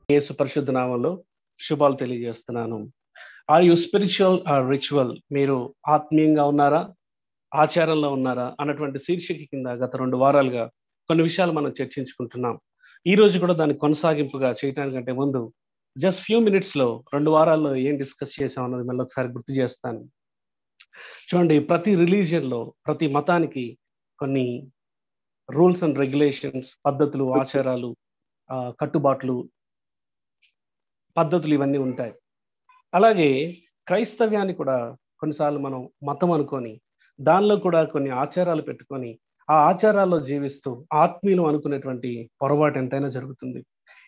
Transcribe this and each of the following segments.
యేసు పరిశుద్ధ నామంలో శుభాలు తెలియజేస్తున్నాను. Are you spiritual or ritual? మీరు ఆత్మీయంగా ఉన్నారా? ఆచారంలో ఉన్నారా? అన్నటువంటి శీర్షిక కింద గత 2 వారాలుగా కొన్ని విషయాలు మనం చర్చించుకుంటున్నాం. ఈ రోజు కూడా దాన్ని కొనసాగింపుగా చేయటానికంటే ముందు జస్ట్ ఫ్యూ మినిట్స్‌లో 2 వారాల్లో ఏం డిస్కస్ చేసాం అన్నది మళ్ళీ ఒకసారి గుర్తు చేస్తాను. చూడండి, ప్రతి రిలీజియన్‌లో, ప్రతి మతానికి కొన్ని రూల్స్ అండ్ రెగ్యులేషన్స్, పద్ధతులు, ఆచారాలు, కట్టుబాట్లు, పద్ధతులు ఇవన్నీ ఉంటాయి. అలాగే క్రైస్తవ్యాన్ని కూడా కొన్నిసార్లు మనం మతం అనుకొని, దానిలో కూడా కొన్ని ఆచారాలు పెట్టుకొని, ఆ ఆచారాల్లో జీవిస్తూ ఆత్మీయులు అనుకునేటువంటి పొరపాటు ఎంతైనా జరుగుతుంది.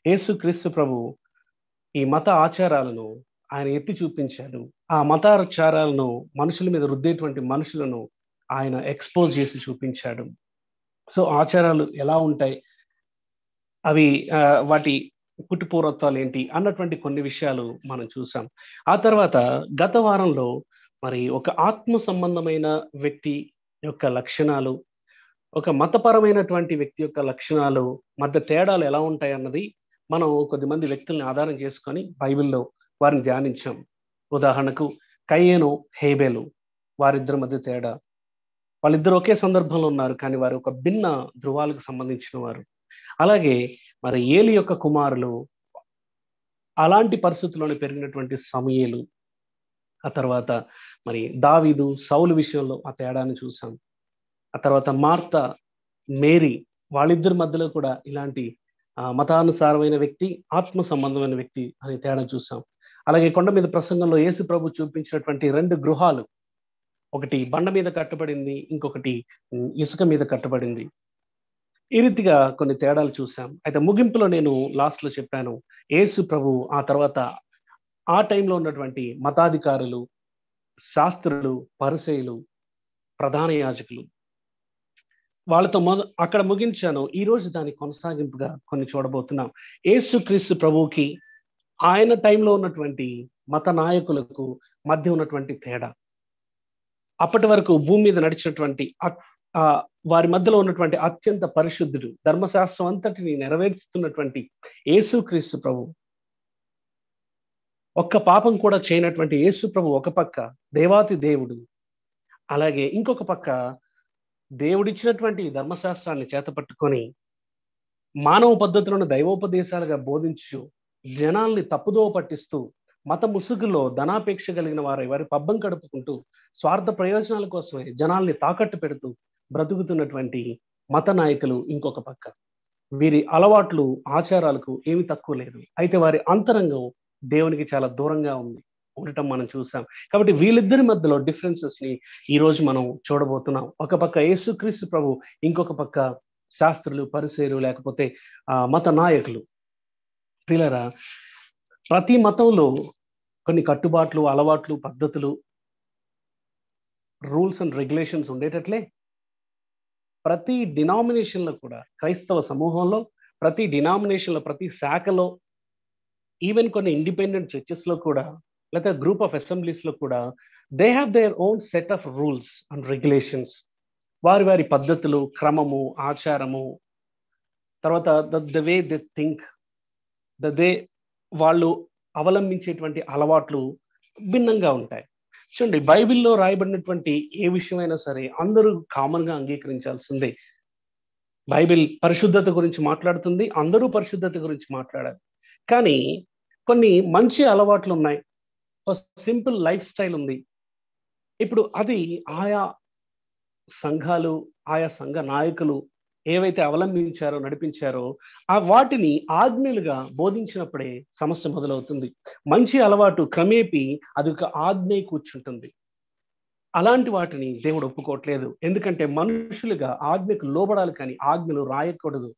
యేసుక్రీస్తు ప్రభువు ఈ మత ఆచారాలను ఆయన ఎత్తి చూపించాడు. ఆ మతాచారాలను మనుషుల మీద రుద్దేటువంటి మనుషులను ఆయన ఎక్స్‌పోజ్ చేసి చూపించాడు. సో, ఆచారాలు ఎలా ఉంటాయి? అవి వాటి పుట్టుపూర్వత్వాలేంటి? అన్నటువంటి కొన్ని విషయాలు మనం చూసాం. ఆ తర్వాత గత వారంలో మరి ఒక ఆత్మ సంబంధమైన వ్యక్తి యొక్క లక్షణాలు, ఒక మతపరమైనటువంటి వ్యక్తి యొక్క లక్షణాలు మధ్య తేడాలు ఎలా ఉంటాయన్నది మనం కొద్దిమంది వ్యక్తుల్ని ఆధారం చేసుకొని బైబిల్‌లో వారిని ధ్యానించాం. ఉదాహరణకు కయీను, హేబెలు వారిద్దరి మధ్య తేడా. వాళ్ళిద్దరూ ఒకే సందర్భంలో ఉన్నారు. కానీ వారు ఒక భిన్న ధృవాలకు సంబంధించిన వారు. అలాగే మరి ఏలి యొక్క కుమారులు, అలాంటి పరిస్థితుల్లోనే పెరిగినటువంటి సమూయేలు, ఆ తర్వాత మరి దావీదు, సౌలు విషయంలో ఆ తేడాను చూసాం. ఆ తర్వాత మార్త, మేరీ వాళ్ళిద్దరి మధ్యలో కూడా ఇలాంటి మతానుసారమైన వ్యక్తి, ఆత్మ సంబంధమైన వ్యక్తి అనే తేడా చూసాం. అలాగే కొండ మీద ప్రసంగంలో యేసు ప్రభు చూపించినటువంటి 2 గృహాలు, ఒకటి బండ మీద కట్టబడింది, ఇంకొకటి ఇసుక మీద కట్టబడింది. ఈ రీతిగా కొన్ని తేడాలు చూసాం. అయితే ముగింపులో నేను లాస్ట్‌లో చెప్పాను. యేసు ప్రభు ఆ తర్వాత ఆ టైంలో ఉన్నటువంటి మతాధికారులు, శాస్త్రులు, పరిసయ్యులు, ప్రధాన యాజకులు వాళ్ళతో అక్కడ ముగించాను. ఈరోజు దాని కొనసాగింపుగా కొన్ని చూడబోతున్నాం. యేసుక్రీస్తు ప్రభువుకి ఆయన టైంలో ఉన్నటువంటి మత నాయకులకు మధ్య ఉన్నటువంటి తేడా. అప్పటి వరకు భూమి మీద నడిచినటువంటి వారి మధ్యలో ఉన్నటువంటి అత్యంత పరిశుద్ధుడు, ధర్మశాస్త్రం అంతటిని నెరవేరుస్తున్నటువంటి యేసుక్రీస్తు ప్రభు, ఒక్క పాపం కూడా చేయనటువంటి యేసు ప్రభు ఒక పక్క దేవాతి దేవుడు, అలాగే ఇంకొక పక్క దేవుడిచ్చినటువంటి ధర్మశాస్త్రాన్ని చేతపట్టుకొని మానవ పద్ధతులను దైవోపదేశాలుగా బోధించు జనాల్ని తప్పుదోవ పట్టిస్తూ మత ముసుగులో ధనాపేక్ష కలిగిన వారి పబ్బం గడుపుకుంటూ స్వార్థ ప్రయోజనాల కోసమే జనాల్ని తాకట్టు పెడుతూ బ్రతుకుతున్నటువంటి మత నాయకులు ఇంకొక పక్క. వీరి అలవాట్లు, ఆచారాలకు ఏమి తక్కువ లేదు. అయితే వారి అంతరంగం దేవునికి చాలా దూరంగా ఉండటం మనం చూసాం. కాబట్టి వీళ్ళిద్దరి మధ్యలో డిఫరెన్సెస్ ని ఈ రోజు మనం చూడబోతున్నాం. ఒక పక్క యేసుక్రీస్తు ప్రభు, ఇంకొక పక్క శాస్త్రులు, పరిసయ్యులు, లేకపోతే మత నాయకులు. ప్రియులారా, ప్రతి మతంలో కొన్ని కట్టుబాట్లు, అలవాట్లు, పద్ధతులు, రూల్స్ అండ్ రెగ్యులేషన్స్ ఉండేటట్లే ప్రతి డినామినేషన్‌లో కూడా, క్రైస్తవ సమూహంలో ప్రతి డినామినేషన్‌లో, ప్రతి శాఖలో, ఈవెన్ కొన్ని ఇండిపెండెంట్ చర్చెస్‌లో కూడా, లేకపోతే గ్రూప్ ఆఫ్ అసెంబ్లీస్‌లో కూడా they have their own set of rules and regulations. వారి పద్ధతులు, క్రమము, ఆచారము, తర్వాత the way they think, the way వాళ్ళు అవలంబించేటువంటి అలవాట్లు భిన్నంగా ఉంటాయి. చూడండి, బైబిల్‌లో రాయబడినటువంటి ఏ విషయమైనా సరే అందరూ కామన్‌గా అంగీకరించాల్సిందే. బైబిల్ పరిశుద్ధత గురించి మాట్లాడుతుంది. అందరూ పరిశుద్ధత గురించి మాట్లాడాలి. కానీ కొన్ని మంచి అలవాట్లు ఉన్నాయి. ఒక సింపుల్ లైఫ్ స్టైల్ ఉంది. ఇప్పుడు అది ఆయా సంఘాలు, ఆయా సంఘ నాయకులు ఏవైతే అవలంబించారో, నడిపించారో వాటిని ఆజ్ఞలుగా బోధించినప్పుడే సమస్య మొదలవుతుంది. మంచి అలవాటు క్రమేపీ అది ఒక ఆజ్ఞై కూర్చుంటుంది. అలాంటి వాటిని దేవుడు ఒప్పుకోవట్లేదు. ఎందుకంటే మనుషులుగా ఆజ్ఞకు లోబడాలి, కానీ ఆజ్ఞలు రాయకూడదు.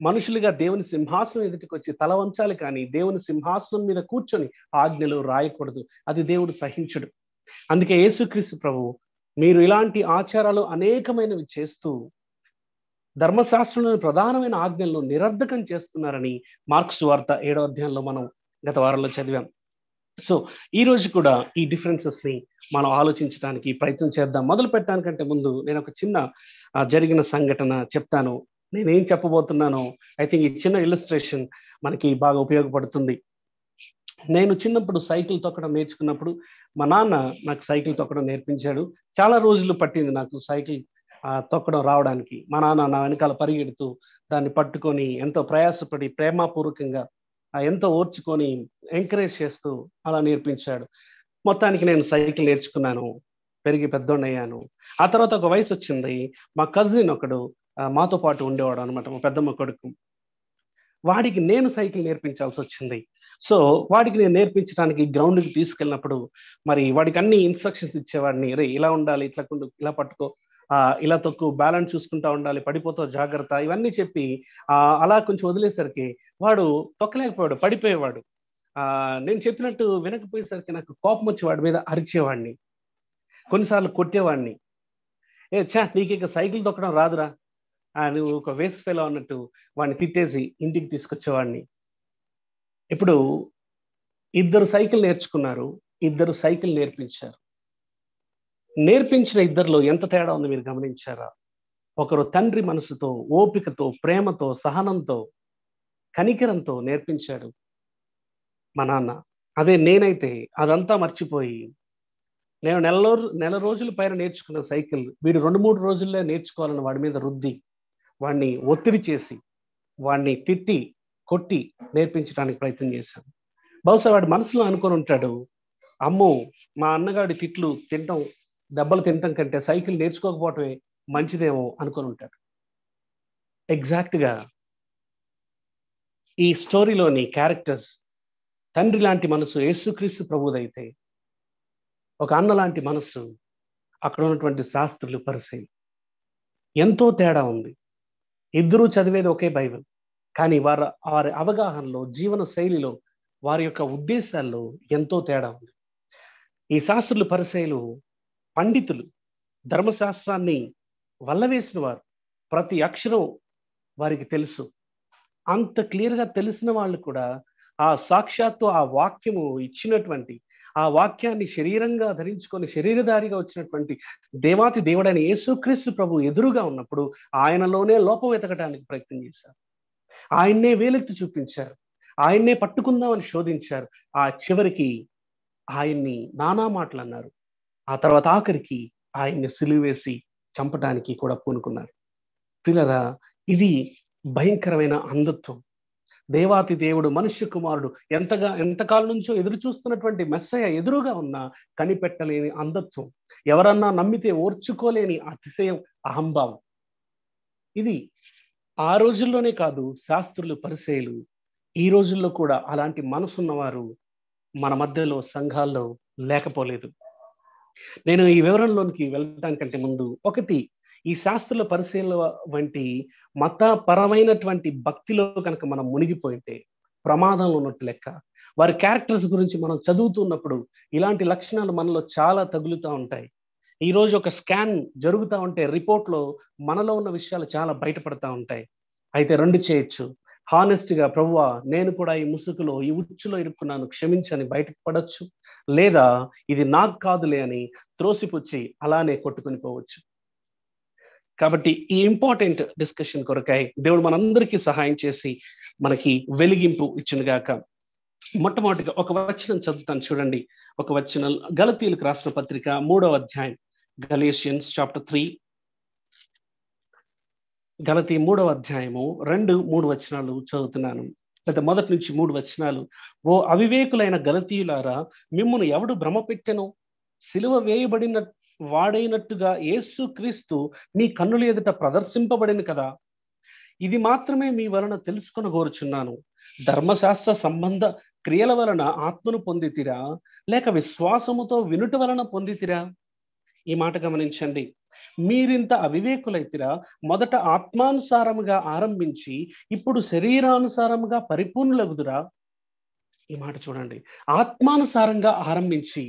మనుషులుగా దేవుని సింహాసనం ఎదుటికొచ్చి తల వంచాలి, కానీ దేవుని సింహాసనం మీద కూర్చొని ఆజ్ఞలు రాయకూడదు. అది దేవుడు సహించడు. అందుకే యేసుక్రీస్తు ప్రభు, మీరు ఇలాంటి ఆచారాలు అనేకమైనవి చేస్తూ ధర్మశాస్త్రంలోని ప్రధానమైన ఆజ్ఞలను నిరర్ధకం చేస్తున్నారని మార్కు సువార్త 7వ అధ్యాయంలో మనం గత వారంలో చదివాం. సో ఈ రోజు కూడా ఈ డిఫరెన్సెస్ ని మనం ఆలోచించడానికి ప్రయత్నం చేద్దాం. మొదలు పెట్టడానికంటే ముందు నేను ఒక చిన్న జరిగిన సంఘటన చెప్తాను. నేనేం చెప్పబోతున్నానో ఐ థింక్ ఈ చిన్న ఇల్లస్ట్రేషన్ మనకి బాగా ఉపయోగపడుతుంది. నేను చిన్నప్పుడు సైకిల్ తొక్కడం నేర్చుకున్నప్పుడు మా నాన్న నాకు సైకిల్ తొక్కడం నేర్పించాడు. చాలా రోజులు పట్టింది నాకు సైకిల్ తొక్కడం రావడానికి. మా నాన్న నా వెనకాల పరిగెడుతూ దాన్ని పట్టుకొని ఎంతో ప్రయాసపడి ప్రేమపూర్వకంగా ఎంతో ఓర్చుకొని ఎంకరేజ్ చేస్తూ అలా నేర్పించాడు. మొత్తానికి నేను సైకిల్ నేర్చుకున్నాను. పెరిగి పెద్దోడినయ్యాను. ఆ తర్వాత ఒక వయసొచ్చింది. మా కజిన్ ఒకడు మాతో పాటు ఉండేవాడనమాట. మా పెద్దమ్మ కొడుకు. వాడికి నేను సైకిల్ నేర్పించాల్సొచ్చింది. సో, వాడికి నేను నేర్పించడానికి గ్రౌండ్‌కి తీసుకెళ్ళినప్పుడు, మరి వాడికి అన్ని ఇన్‌స్ట్రక్షన్స్ ఇచ్చేవాడిని. "అరేయ్! ఇలా ఉండాలి, ఇట్లా ఇలా పట్టుకో, ఇలా తొక్కు, బ్యాలెన్స్ చూసుకుంటా ఉండాలి, పడిపోతావు జాగ్రత్త" ఇవన్నీ చెప్పి అలా కొంచెం వదిలేసరికి వాడు తొక్కలేకపోయాడు, పడిపోయేవాడు. నేను చెప్పినట్టు వినకపోయేసరికి నాకు కోపమొచ్చి వాడి మీద అరిచేవాడిని. కొన్నిసార్లు కొట్టేవాడిని. "ఏ ఛ! నీకిక సైకిల్ తొక్కడం రాదురా! నువ్వు ఒక వేస్ట్ ఫెలో" అన్నట్టు వాడిని తిట్టేసి ఇంటికి తీసుకొచ్చేవాడిని. ఇప్పుడు ఇద్దరు సైకిల్ నేర్చుకున్నారు. ఇద్దరు సైకిల్ నేర్పించారు. నేర్పించిన ఇద్దరిలో ఎంత తేడా ఉందో మీరు గమనించారా? ఒకరు తండ్రి మనసుతో, ఓపికతో, ప్రేమతో, సహనంతో, కనికరంతో నేర్పించాడు మా నాన్న. అదే నేనైతే అదంతా మర్చిపోయి, నేను నెల రోజుల పైన నేర్చుకున్న సైకిల్ వీడు 2, 3 రోజుల్లో నేర్చుకోవాలని వాడి మీద రుద్ది, వాడిని ఒత్తిడి చేసి, వాడిని తిట్టి, కొట్టి నేర్పించడానికి ప్రయత్నం చేశాను. బహుశా వాడి మనసులో అనుకోనుంటాడు, అమ్మో! మా అన్నగాడి తిట్లు తినటం, దెబ్బలు తినటం కంటే సైకిల్ నేర్చుకోకపోవటమే మంచిదేమో అనుకోనుంటాడు. ఎగ్జాక్ట్‌గా ఈ స్టోరీలోని క్యారెక్టర్స్ తండ్రి లాంటి మనసు యేసుక్రీస్తు ప్రభువుదైతే, ఒక అన్న లాంటి మనస్సు అక్కడ ఉన్నటువంటి శాస్త్రులు, పరిసయ్యులు. ఎంతో తేడా ఉంది. ఇద్దరూ చదివేది ఒకే బైబిల్. కానీ వారి అవగాహనలో, జీవన శైలిలో, వారి యొక్క ఉద్దేశాల్లో ఎంతో తేడా ఉంది. ఈ శాస్త్రులు, పరిసయ్యులు పండితులు. ధర్మశాస్త్రాన్ని వల్లవేసిన వారు. ప్రతి అక్షరం వారికి తెలుసు. అంత క్లియర్‌గా తెలిసిన వాళ్ళు కూడా సాక్షాత్తు ఆ వాక్యము ఇచ్చినటువంటి, ఆ వాక్యాన్ని శరీరంగా ధరించుకొని శరీరధారిగా వచ్చినటువంటి దేవాతి దేవుడైన యేసుక్రీస్తు ప్రభువు ఎదురుగా ఉన్నప్పుడు ఆయనలోనే లోపం వెతకడానికి ప్రయత్నం చేశారు. ఆయన్నే వేలెత్తి చూపించారు. ఆయన్నే పట్టుకుందామని శోధించారు. చివరికి ఆయన్ని నానా మాటలన్నారు. ఆ తర్వాత ఆఖరికి ఆయన్ని సిలువ వేసి చంపటానికి కూడా పూనుకున్నారు. ప్రియులారా, ఇది భయంకరమైన అంధత్వం. దేవాతి దేవుడు, మనుష్య కుమారుడు ఎంతకాలం నుంచో ఎదురు చూస్తున్నటువంటి మెస్సయ్య ఎదురుగా ఉన్న కనిపెట్టలేని అంధత్వం. ఎవరన్నా నమ్మితే ఓర్చుకోలేని అతిశయం, అహంభావం. ఇది ఆ రోజుల్లోనే కాదు, శాస్త్రులు, పరిసయ్యులు ఈ రోజుల్లో కూడా అలాంటి మనసున్నవారు మన మధ్యలో సంఘాల్లో లేకపోలేదు. నేను ఈ వివరణలోనికి వెళ్ళటానికంటే ముందు ఒకటి, ఈ శాస్త్రుల పరిశీలన వంటి మతపరమైనటువంటి భక్తిలో కనుక మనం మునిగిపోయింటే ప్రమాదంలో ఉన్నట్టు లెక్క. వారి క్యారెక్టర్స్ గురించి మనం చదువుతున్నప్పుడు ఇలాంటి లక్షణాలు మనలో చాలా తగులుతూ ఉంటాయి. ఈరోజు ఒక స్కాన్ జరుగుతూ ఉంటే రిపోర్ట్‌లో మనలో ఉన్న విషయాలు చాలా బయటపడతా ఉంటాయి. అయితే 2 చేయొచ్చు. హానెస్ట్‌గా ప్రభువా నేను కూడా ఈ ముసుగులో, ఈ ఉచ్చులో ఇరుక్కున్నాను క్షమించని బయటకు పడొచ్చు. లేదా ఇది నాకు కాదులే అని త్రోసిపుచ్చి అలానే కొట్టుకొని పోవచ్చు. కాబట్టి ఈ ఇంపార్టెంట్ డిస్కషన్ కొరకై దేవుడు మనందరికీ సహాయం చేసి మనకి వెలిగింపు ఇచ్చునుగాక. మొట్టమొదటిగా ఒక వచనం చదువుతాను చూడండి. ఒక వచనం గలతీయులకు రాసిన పత్రిక 3వ అధ్యాయం, గలేషియన్స్ చాప్టర్ 3, గలతీ 3వ అధ్యాయము 2, 3 వచనాలు చదువుతున్నాను. లేదా మొదటి నుంచి 3 వచనాలు. ఓ అవివేకులైన గలతీయులారా, మిమ్మును ఎవడు భ్రమపెట్టెను? సిలువ వేయబడిన వాడైనట్టుగా యేసుక్రీస్తు మీ కన్నుల ఎదుట ప్రదర్శింపబడింది కదా. ఇది మాత్రమే మీ వలన తెలుసుకొనగోరుచున్నాను. ధర్మశాస్త్ర సంబంధ క్రియల వలన ఆత్మను పొందితిరా, లేక విశ్వాసముతో వినుట వలన పొందితిరా? ఈ మాట గమనించండి. మీరింత అవివేకులైతిరా, మొదట ఆత్మానుసారముగా ఆరంభించి ఇప్పుడు శరీరానుసారముగా పరిపూర్ణులగుదురా? ఈ మాట చూడండి. ఆత్మానుసారంగా ఆరంభించి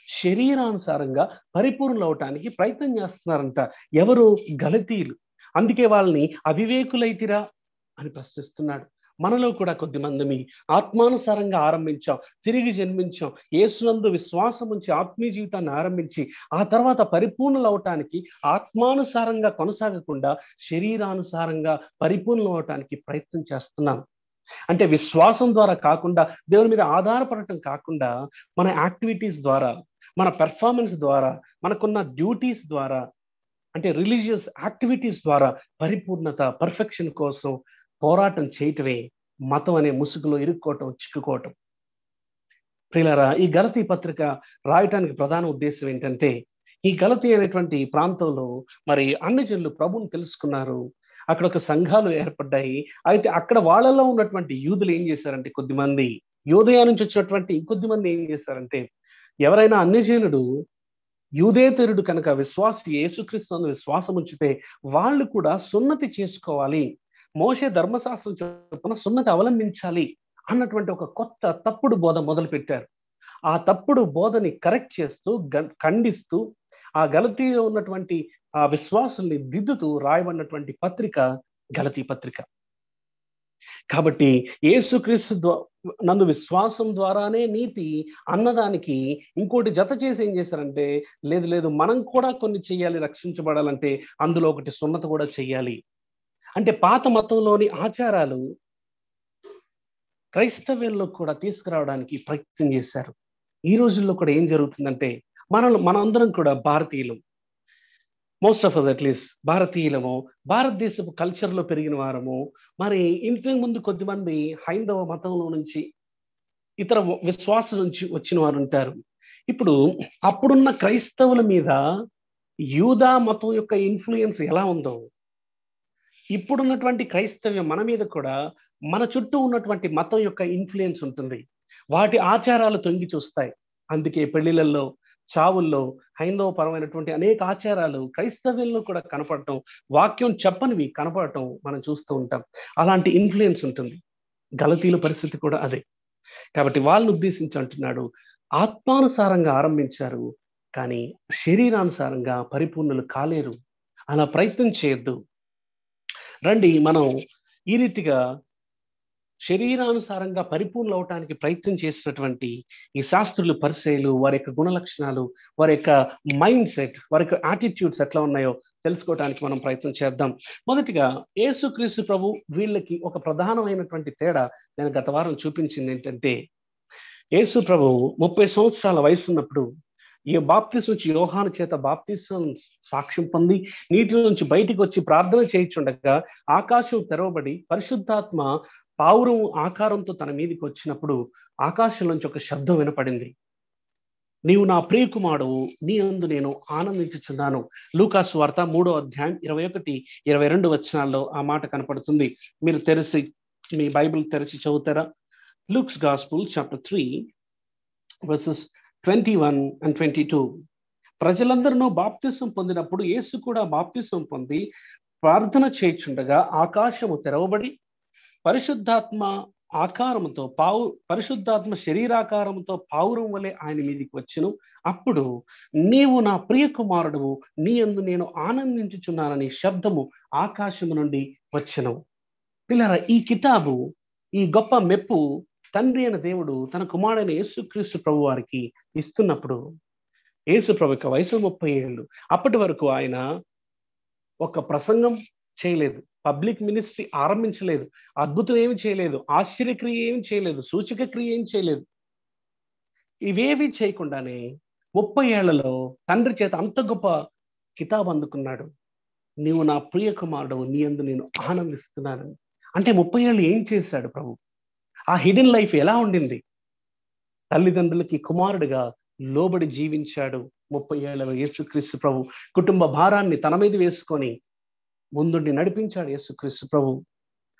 శరీరానుసారంగా పరిపూర్ణులవటానికి ప్రయత్నం చేస్తున్నారంట. ఎవరు? గలతీయులు. అందుకే వాళ్ళని అవివేకులైతిరా అని ప్రశ్నిస్తున్నాడు. మనలో కూడా కొద్దిమందిమి ఆత్మానుసారంగా ఆరంభించాం, తిరిగి జన్మించాం, యేసునందు విశ్వాసం ఉంచి ఆత్మీయ జీవితాన్ని ఆరంభించి ఆ తర్వాత పరిపూర్ణులు అవటానికి ఆత్మానుసారంగా కొనసాగకుండా శరీరానుసారంగా పరిపూర్ణులు అవటానికి ప్రయత్నం చేస్తున్నాం. అంటే విశ్వాసం ద్వారా కాకుండా, దేవుని మీద ఆధారపడటం కాకుండా, మన యాక్టివిటీస్ ద్వారా, మన పెర్ఫార్మెన్స్ ద్వారా, మనకున్న డ్యూటీస్ ద్వారా, అంటే రిలీజియస్ యాక్టివిటీస్ ద్వారా పరిపూర్ణత, పర్ఫెక్షన్ కోసం పోరాటం చేయటమే మతం అనే ముసుగులో ఇరుక్కోవటం, చిక్కుకోవటం. ప్రియులారా, ఈ గలతీ పత్రిక రాయటానికి ప్రధాన ఉద్దేశం ఏంటంటే, ఈ గలతీ అనేటువంటి ప్రాంతంలో మరి అన్ని జనులు ప్రభువుని తెలుసుకున్నారు. అక్కడ ఒక సంఘాలు ఏర్పడ్డాయి. అయితే అక్కడ వాళ్ళలో ఉన్నటువంటి యూదులు ఏం చేశారంటే, కొద్దిమంది యూదయ నుంచి వచ్చినటువంటి ఇంకొద్దిమంది ఏం చేశారంటే, ఎవరైనా అన్యజనుడు యూదేతరుడు కనుక విశ్వాసి యేసుక్రీస్తు విశ్వాసం ఉంచితే వాళ్ళు కూడా సున్నతి చేసుకోవాలి, మోషే ధర్మశాస్త్రం చొప్పున సున్నతి అవలంబించాలి అన్నటువంటి ఒక కొత్త తప్పుడు బోధ మొదలు పెట్టారు. ఆ తప్పుడు బోధని కరెక్ట్ చేస్తూ, ఖండిస్తూ, ఆ గలతీలో ఉన్నటువంటి ఆ విశ్వాసుల్ని దిద్దుతూ రాయబడినటువంటి పత్రిక గలతీ పత్రిక. కాబట్టి యేసుక్రీస్తు నందు విశ్వాసం ద్వారానే నీతి అన్నదానికి ఇంకోటి జత చేసి ఏం చేశారంటే, లేదు లేదు మనం కూడా కొన్ని చెయ్యాలి రక్షించబడాలంటే, అందులో ఒకటి సున్నత కూడా చెయ్యాలి. అంటే పాత మతంలోని ఆచారాలు క్రైస్తవ్యంలో కూడా తీసుకురావడానికి ప్రయత్నం చేశారు. ఈ రోజుల్లో కూడా ఏం జరుగుతుందంటే, మనందరం కూడా భారతీయులం, మోస్ట్ ఆఫ్ అస్ అట్లీస్ట్ భారతీయులము, భారతదేశపు కల్చర్లో పెరిగిన వారము. మరి ఇంతకు ముందు కొద్దిమంది హైందవ మతంలో నుంచి, ఇతర విశ్వాసం నుంచి వచ్చిన వారు ఉంటారు. ఇప్పుడు అప్పుడున్న క్రైస్తవుల మీద యూదా మతం యొక్క ఇన్ఫ్లుయెన్స్ ఎలా ఉందో, ఇప్పుడున్నటువంటి క్రైస్తవ్యం మన మీద కూడా మన చుట్టూ ఉన్నటువంటి మతం యొక్క ఇన్ఫ్లుయెన్స్ ఉంటుంది. వాటి ఆచారాలు తొంగి చూస్తాయి. అందుకే పెళ్లిళ్ళల్లో, చావుల్లో హైందవ పరమైనటువంటి అనేక ఆచారాలు క్రైస్తవ్యంలో కూడా కనపడటం, వాక్యం చెప్పనివి కనపడటం మనం చూస్తూ ఉంటాం. అలాంటి ఇన్ఫ్లుయెన్స్ ఉంటుంది. గలతీల పరిస్థితి కూడా అదే. కాబట్టి వాళ్ళని ఉద్దేశించి అంటున్నాడు, ఆత్మానుసారంగా ఆరంభించారు కానీ శరీరానుసారంగా పరిపూర్ణులు కాలేరు. అలా ప్రయత్నం చేయొద్దు. రండి, మనం ఈ రీతిగా శరీరానుసారంగా పరిపూర్ణులు అవటానికి ప్రయత్నం చేసినటువంటి ఈ శాస్త్రులు, పరిసయ్యులు, వారి యొక్క గుణ లక్షణాలు, వారి యొక్క మైండ్ సెట్, వారి యొక్క యాటిట్యూడ్స్ ఎట్లా ఉన్నాయో తెలుసుకోవడానికి మనం ప్రయత్నం చేద్దాం. మొదటిగా యేసుక్రీస్తు ప్రభు వీళ్ళకి ఒక ప్రధానమైనటువంటి తేడా నేను గత వారం చూపించింది ఏంటంటే, యేసు ప్రభు 30 సంవత్సరాల వయసు ఉన్నప్పుడు ఈ బాప్తిసం వచ్చి యోహాను చేత బాప్తిసం సాక్ష్యం పొంది నీటి నుంచి బయటికి వచ్చి ప్రార్థన చేయించుండగా ఆకాశం తెరవబడి పరిశుద్ధాత్మ పావురం ఆకారంతో తన మీదకి వచ్చినప్పుడు ఆకాశం నుంచి ఒక శబ్దం వినపడింది. నీవు నా ప్రియకుమారుడు, నీ యందు నేను ఆనందించుచున్నాను. లూకాసు వార్త 3వ అధ్యాయం 21, 22 వచనాల్లో ఆ మాట కనపడుతుంది. మీరు తెరిచి మీ బైబిల్ తెరిచి చదువుతారా? Luke's gospel chapter 3 verses 21 and 22. ప్రజలందరూ బాప్తిసం పొందినప్పుడు యేసు కూడా బాప్తిసం పొంది ప్రార్థన చేయుచుండగా ఆకాశము తెరవబడి పరిశుద్ధాత్మ శరీరాకారముతో పావురం వలె ఆయన మీదికి వచ్చెను. అప్పుడు నీవు నా ప్రియ కుమారుడువు, నీ యందు నేను ఆనందించుచున్నానని శబ్దము ఆకాశము నుండి వచ్చెను. పిల్లరా, ఈ కితాబు, ఈ గొప్ప మెప్పు తండ్రి అయిన దేవుడు తన కుమారుడైన యేసుక్రీస్తు ప్రభు వారికి ఇస్తున్నప్పుడు, యేసు ప్రభు యొక్క వయసు 30 ఏళ్ళు. అప్పటి వరకు ఆయన ఒక ప్రసంగం చేయలేదు, పబ్లిక్ మినిస్ట్రీ ఆరంభించలేదు, అద్భుతం ఏమి చేయలేదు, ఆశ్చర్యక్రియ ఏమి చేయలేదు, సూచక క్రియ ఏమి చేయలేదు. ఇవేవి చేయకుండానే 30 ఏళ్లలో తండ్రి చేత అంత గొప్ప కితాబు అందుకున్నాడు. నీవు నా ప్రియ కుమారుడు, నీ యందు నేను ఆనందిస్తున్నాను. అంటే 30 ఏళ్ళు ఏం చేశాడు ప్రభు? ఆ హిడెన్ లైఫ్ ఎలా ఉండింది? తల్లిదండ్రులకి కుమారుడిగా లోబడి జీవించాడు. 30 ఏళ్లలో యేసుక్రీస్తు ప్రభు కుటుంబ భారాన్ని తన మీద వేసుకొని ముందుండి నడిపించాడు యేసుక్రీస్తు ప్రభు.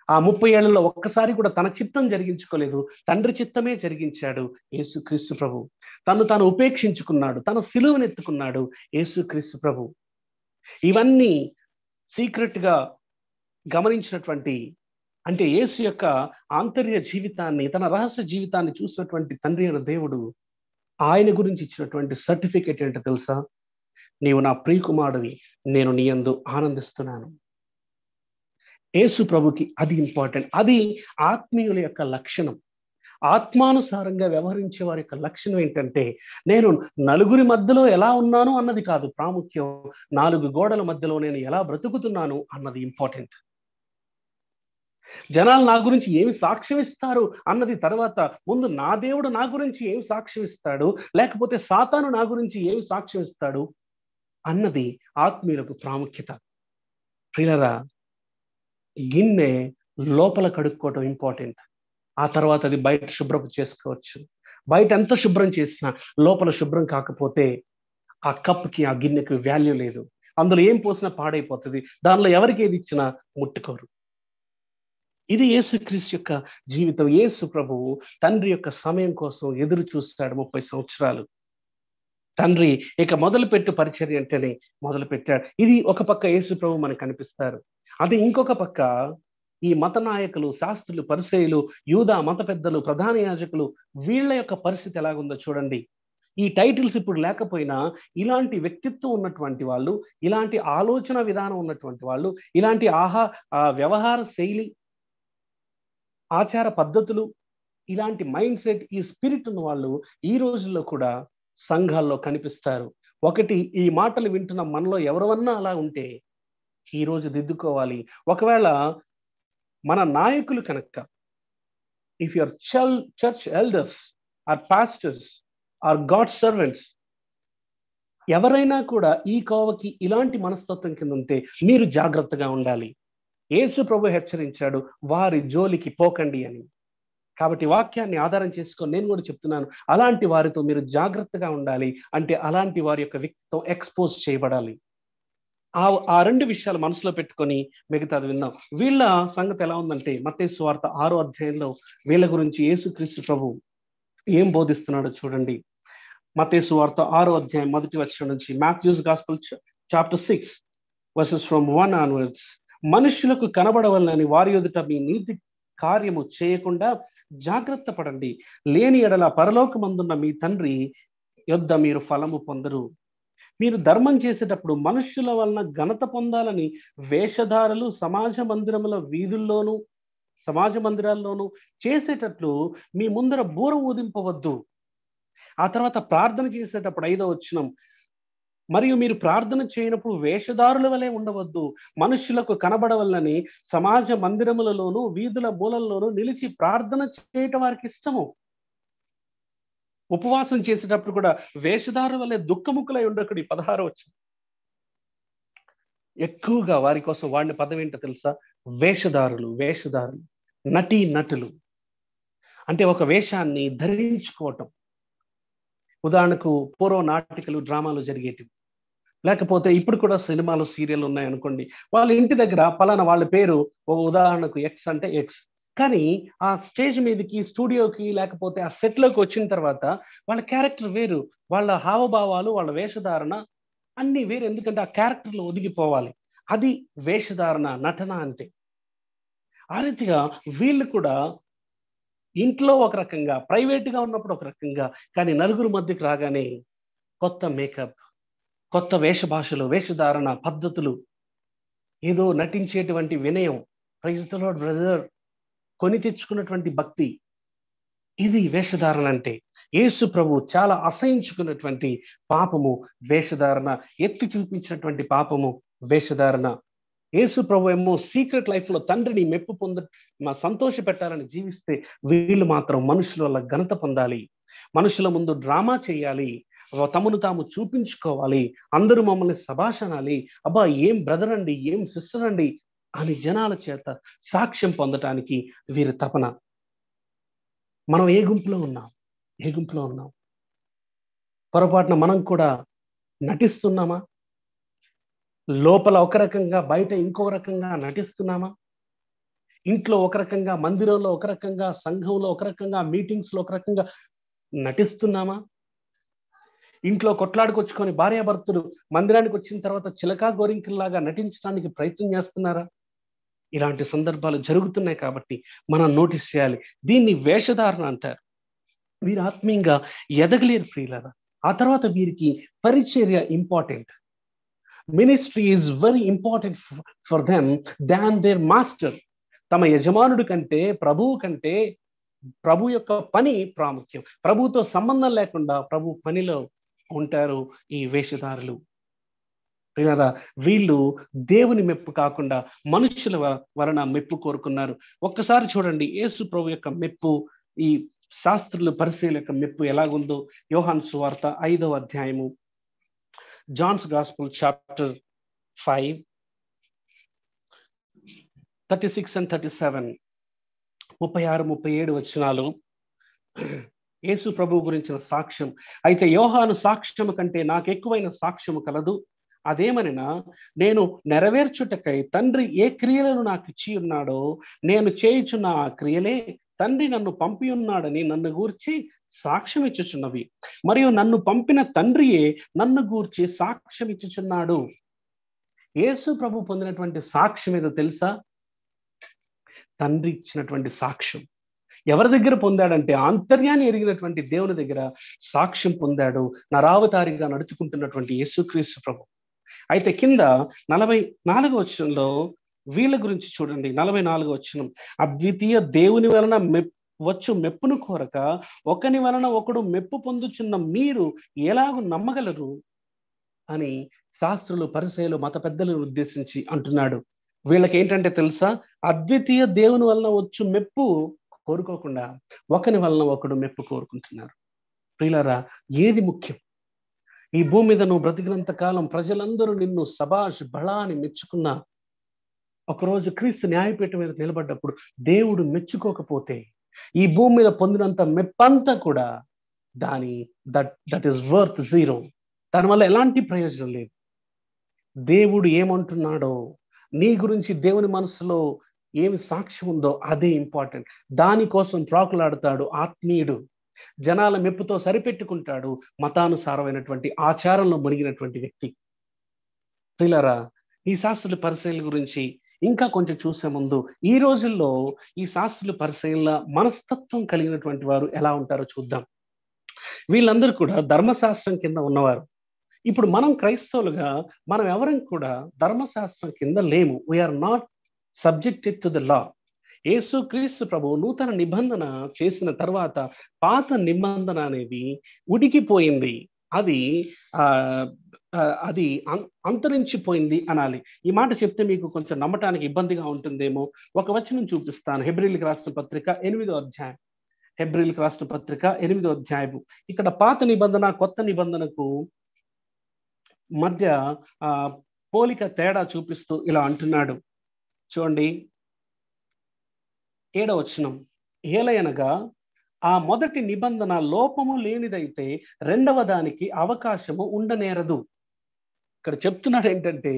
ఆ 30 ఏళ్లలో ఒక్కసారి కూడా తన చిత్తం జరిగించుకోలేదు, తండ్రి చిత్తమే జరిగించాడు యేసుక్రీస్తు ప్రభు. తాను ఉపేక్షించుకున్నాడు, తన సిలువనెత్తుకున్నాడు యేసుక్రీస్తు ప్రభు. ఇవన్నీ సీక్రెట్ గా గమనించినటువంటి, అంటే యేసు యొక్క ఆంతర్య జీవితాన్ని, తన రహస్య జీవితాన్ని చూసినటువంటి తండ్రి అయిన దేవుడు ఆయన గురించి ఇచ్చినటువంటి సర్టిఫికేట్ ఏంటో తెలుసా? నీవు నా ప్రియకుమారుడివి, నేను నీ యందు ఆనందిస్తున్నాను. యేసు ప్రభుకి అది ఇంపార్టెంట్. అది ఆత్మీయుల యొక్క లక్షణం. ఆత్మానుసారంగా వ్యవహరించే వారి యొక్క లక్షణం ఏంటంటే, నేను నలుగురి మధ్యలో ఎలా ఉన్నాను అన్నది కాదు ప్రాముఖ్యం. 4 గోడల మధ్యలో నేను ఎలా బ్రతుకుతున్నాను అన్నది ఇంపార్టెంట్. జనాలు నా గురించి ఏమి సాక్ష్యం ఇస్తారు అన్నది తర్వాత, ముందు నా దేవుడు నా గురించి ఏమి సాక్ష్యం ఇస్తాడు, లేకపోతే సాతాను నా గురించి ఏమి సాక్ష్యం ఇస్తాడు అన్నది ఆత్మీయులకు ప్రాముఖ్యత. ప్రియులారా, గిన్నె లోపల కడుక్కోవటం ఇంపార్టెంట్. ఆ తర్వాత అది బయట శుభ్రం చేసుకోవచ్చు. బయట ఎంత శుభ్రం చేసినా లోపల శుభ్రం కాకపోతే ఆ కప్కి, ఆ గిన్నెకి వాల్యూ లేదు. అందులో ఏం పోసినా పాడైపోతుంది. దానిలో ఎవరికి ఏది ఇచ్చినా ముట్టుకోరు. ఇది యేసుక్రీస్తు యొక్క జీవితం. యేసు ప్రభువు తండ్రి యొక్క సమయం కోసం ఎదురు చూస్తాడు 30 సంవత్సరాలు. తండ్రి ఇక మొదలుపెట్టు పరిచర్య అంటేనే మొదలుపెట్టాడు. ఇది ఒక పక్క యేసు ప్రభు మనకు కనిపిస్తారు. అది ఇంకొక పక్క ఈ మత నాయకులు, శాస్త్రులు, పరిసయ్యులు, యూదా మత పెద్దలు, ప్రధాన యాజకులు, వీళ్ళ యొక్క పరిస్థితి ఎలాగుందో చూడండి. ఈ టైటిల్స్ ఇప్పుడు లేకపోయినా ఇలాంటి వ్యక్తిత్వం ఉన్నటువంటి వాళ్ళు, ఇలాంటి ఆలోచన విధానం ఉన్నటువంటి వాళ్ళు, ఇలాంటి వ్యవహార శైలి, ఆచార పద్ధతులు, ఇలాంటి మైండ్ సెట్, ఈ స్పిరిట్ ఉన్న వాళ్ళు ఈ రోజుల్లో కూడా సంఘాల్లో కనిపిస్తారు. ఒకటి, ఈ మాటలు వింటున్న మనలో ఎవరన్నా అలా ఉంటే ఈ రోజు దిద్దుకోవాలి. ఒకవేళ మన నాయకులు కనుక, if your church elders or pastors or God servants, ఎవరైనా కూడా ఈ కోవకి ఇలాంటి మనస్తత్వం కింద ఉంటే మీరు జాగ్రత్తగా ఉండాలి. యేసు ప్రభు హెచ్చరించాడు, వారి జోలికి పోకండి అని. కాబట్టి వాక్యాన్ని ఆధారం చేసుకొని నేను కూడా చెప్తున్నాను, అలాంటి వారితో మీరు జాగ్రత్తగా ఉండాలి. అంటే అలాంటి వారి యొక్క వ్యక్తిత్వం ఎక్స్పోజ్ చేయబడాలి. ఆ 2 విషయాలు మనసులో పెట్టుకొని మిగతాది విన్నాం. వీళ్ళ సంగతి ఎలా ఉందంటే, మత్తయి సువార్త 6వ అధ్యాయంలో వీళ్ళ గురించి యేసుక్రీస్తు ప్రభు ఏం బోధిస్తున్నాడో చూడండి. మత్తయి సువార్త 6వ అధ్యాయం 1వ వచనం నుంచి, Matthew's gospel chapter 6 verses from 1 onwards. మనుషులకు కనబడవలనని వారి ఎదుట మీ నీతి కార్యము చేయకుండా జాగ్రత్త పడండి. లేని ఎడల పరలోకమందున్న మీ తండ్రి యొద్ద మీరు ఫలము పొందరు. మీరు ధర్మం చేసేటప్పుడు మనుష్యుల వలన ఘనత పొందాలని వేషధారులు సమాజ మందిరాల్లోనూ చేసేటట్లు మీ ముందర బూర ఊదింపవద్దు. ఆ తర్వాత ప్రార్థన చేసేటప్పుడు 5వ వచనం, మరియు మీరు ప్రార్థన చేయనప్పుడు వేషధారుల వలె ఉండవద్దు, మనుష్యులకు కనబడవల్లని సమాజ మందిరములలోను వీధుల మూలల్లోనూ నిలిచి ప్రార్థన చేయటం వారికి ఇష్టము. ఉపవాసం చేసేటప్పుడు కూడా వేషధారుల వలె దుఃఖముఖులై ఉండకూడదు. 16వ వచనం. ఎక్కువగా వారి కోసం వాడిన పదం ఏంటో తెలుసా? వేషధారులు. నటులు. అంటే ఒక వేషాన్ని ధరించుకోవటం. ఉదాహరణకు పూర్వ నాటికలు, డ్రామాలు జరిగేటివి, లేకపోతే ఇప్పుడు కూడా సినిమాలు, సీరియల్ ఉన్నాయనుకోండి, వాళ్ళ ఇంటి దగ్గర పలానా వాళ్ళ పేరు, ఒక ఉదాహరణకు ఎక్స్ అంటే ఎక్స్, కానీ ఆ స్టేజ్ మీదకి, స్టూడియోకి, లేకపోతే ఆ సెట్లోకి వచ్చిన తర్వాత వాళ్ళ క్యారెక్టర్ వేరు, వాళ్ళ హావభావాలు, వాళ్ళ వేషధారణ అన్నీ వేరు. ఎందుకంటే ఆ క్యారెక్టర్లో ఒదిగిపోవాలి. అది వేషధారణ, నటన అంటే. ఆ రీతిగా వీళ్ళు కూడా ఇంట్లో ఒక రకంగా, ప్రైవేట్గా ఉన్నప్పుడు ఒక రకంగా, కానీ నలుగురు మధ్యకి రాగానే కొత్త మేకప్, కొత్త వేషభాషలు, వేషధారణ పద్ధతులు, ఏదో నటించేటువంటి వినయం, ప్రైజ్ ది లార్డ్ బ్రదర్, కొని తెచ్చుకున్నటువంటి భక్తి, ఇది వేషధారణ అంటే. యేసు ప్రభు చాలా అసహించుకున్నటువంటి పాపము వేషధారణ, ఎత్తి చూపించినటువంటి పాపము వేషధారణ. యేసు ప్రభు ఏమో సీక్రెట్ లైఫ్ లో తండ్రిని మెప్పు సంతోష పెట్టాలని జీవిస్తే, వీళ్ళు మాత్రం మనుషుల వల్ల ఘనత పొందాలి, మనుషుల ముందు డ్రామా చేయాలి, తమను తాము చూపించుకోవాలి, అందరూ మమ్మల్ని శభాషనాలి, అబ్బా ఏం బ్రదర్ అండి, ఏం సిస్టర్ అండి అని జనాల చేత సాక్ష్యం పొందటానికి వీరి తపన. మనం ఏ గుంపులో ఉన్నాం? పొరపాటున మనం కూడా నటిస్తున్నామా? లోపల ఒక రకంగా, బయట ఇంకో రకంగా నటిస్తున్నామా? ఇంట్లో ఒక రకంగా, మందిరంలో ఒక రకంగా, సంఘంలో ఒక రకంగా, మీటింగ్స్ లో ఒక రకంగా నటిస్తున్నామా? ఇంట్లో కొట్లాడుకొచ్చుకొని భార్యాభర్తలు మందిరానికి వచ్చిన తర్వాత చిలకా గోరింకల్లాగా నటించడానికి ప్రయత్నం చేస్తున్నారా? ఇలాంటి సందర్భాలు జరుగుతున్నాయి కాబట్టి మనం నోటీస్ చేయాలి. దీన్ని వేషధారణ అంటారు. వీరు ఆత్మీయంగా ఎదగలేరు ప్రియులారా. ఆ తర్వాత వీరికి పరిచర్య important. Ministry is very important for them than there master. తమ యజమానుడి కంటే, ప్రభువు కంటే ప్రభు యొక్క పని ప్రాముఖ్యం. ప్రభుతో సంబంధం లేకుండా ప్రభు పనిలో ఉంటారు ఈ వేషధారులు. ప్రియులారా, వీళ్ళు దేవుని మెప్పు కాకుండా మనుషుల వలన మెప్పు కోరుకున్నారు. ఒక్కసారి చూడండి యేసు ప్రభు యొక్క మెప్పు, ఈ శాస్త్రులు పరిసయ్యుల యొక్క మెప్పు ఎలాగుందో. యోహాను సువార్త 5వ అధ్యాయము, జాన్స్ గాస్పెల్ చాప్టర్ 5 36 and 37, 36-37 వచనాలు యేసు ప్రభు గురించిన సాక్ష్యం. అయితే యోహాను సాక్ష్యము కంటే నాకు ఎక్కువైన సాక్ష్యము కలదు. అదేమనినా, నేను నెరవేర్చుటకై తండ్రి ఏ క్రియలను నాకు ఇచ్చి ఉన్నాడో నేను చేయుచున్న ఆ క్రియలే తండ్రి నన్ను పంపి ఉన్నాడని నన్ను గూర్చి సాక్ష్యం ఇచ్చుచున్నవి. మరియు నన్ను పంపిన తండ్రియే నన్ను గూర్చి సాక్ష్యం ఇచ్చుచున్నాడు. యేసు ప్రభు పొందినటువంటి సాక్ష్యం ఏదో తెలుసా? తండ్రి ఇచ్చినటువంటి సాక్ష్యం. ఎవరి దగ్గర పొందాడంటే ఆంతర్యాన్ని ఎరిగినటువంటి దేవుని దగ్గర సాక్ష్యం పొందాడు, నరావతారిగా నడుచుకుంటున్నటువంటి యేసుక్రీస్తు ప్రభు. అయితే కింద 44వ వచనంలో వీళ్ళ గురించి చూడండి. 44వ వచనం, అద్వితీయ దేవుని వలన వచ్చు మెప్పును కోరక ఒకని వలన ఒకడు మెప్పు పొందుచున్న మీరు ఎలాగూ నమ్మగలరు అని శాస్త్రులు, పరిసయ్యులు, మత పెద్దలను ఉద్దేశించి అంటున్నాడు. వీళ్ళకి ఏంటంటే తెలుసా, అద్వితీయ దేవుని వలన వచ్చు మెప్పు కోరుకోకుండా ఒకని వలన ఒకడు మెప్పు కోరుకుంటున్నారు. ప్రియులారా, ఏది ముఖ్యం? ఈ భూమి మీద నువ్వు బ్రతికినంత కాలం ప్రజలందరూ నిన్ను సబాష్ బళా అని మెచ్చుకున్నా, ఒకరోజు క్రీస్తు న్యాయపీఠం మీద నిలబడ్డప్పుడు దేవుడు మెచ్చుకోకపోతే ఈ భూమి మీద పొందినంత మెప్పంతా కూడా దట్ ఈస్ వర్త్ జీరో. దానివల్ల ఎలాంటి ప్రయోజనం లేదు. దేవుడు ఏమంటున్నాడో, నీ గురించి దేవుని మనసులో ఏమి సాక్ష్యం ఉందో అదే ఇంపార్టెంట్. దానికోసం ప్రాకులాడతాడు ఆత్మీయుడు. జనాల మెప్పుతో సరిపెట్టుకుంటాడు మతానుసారమైనటువంటి ఆచారంలో మునిగినటువంటి వ్యక్తి. ప్రియులారా, ఈ శాస్త్రుల పరిశీలన గురించి ఇంకా కొంచెం చూసే ముందు, ఈ రోజుల్లో ఈ శాస్త్రుల పరిశీలన మనస్తత్వం కలిగినటువంటి వారు ఎలా ఉంటారో చూద్దాం. వీళ్ళందరూ కూడా ధర్మశాస్త్రం కింద ఉన్నవారు. ఇప్పుడు మనం క్రైస్తవులుగా మనం ఎవరం కూడా ధర్మశాస్త్రం కింద లేము. We are not subjected to the law. యేసుక్రీస్తు ప్రభు నూతన నిబంధన చేసిన తర్వాత పాత నిబంధన అనేది ఉడికిపోయింది, అది అంతరించిపోయింది అనాలి. ఈ మాట చెప్తే మీకు కొంచెం నమ్మటానికి ఇబ్బందిగా ఉంటుందేమో. ఒక వచనం చూపిస్తాను. హెబ్రీయులకు రాసిన పత్రిక 8వ అధ్యాయం. హెబ్రీయులకు రాసిన పత్రిక 8వ అధ్యాయము. ఇక్కడ పాత నిబంధన కొత్త నిబంధనకు మధ్య పోలిక తేడా చూపిస్తూ ఇలా అంటున్నాడు. చూడండి 7వ వచనం, ఏలయనగా ఆ మొదటి నిబంధన లోపము లేనిదైతే రెండవ దానికి అవకాశము ఉండనేరదు. ఇక్కడ చెప్తున్నాడు ఏంటంటే,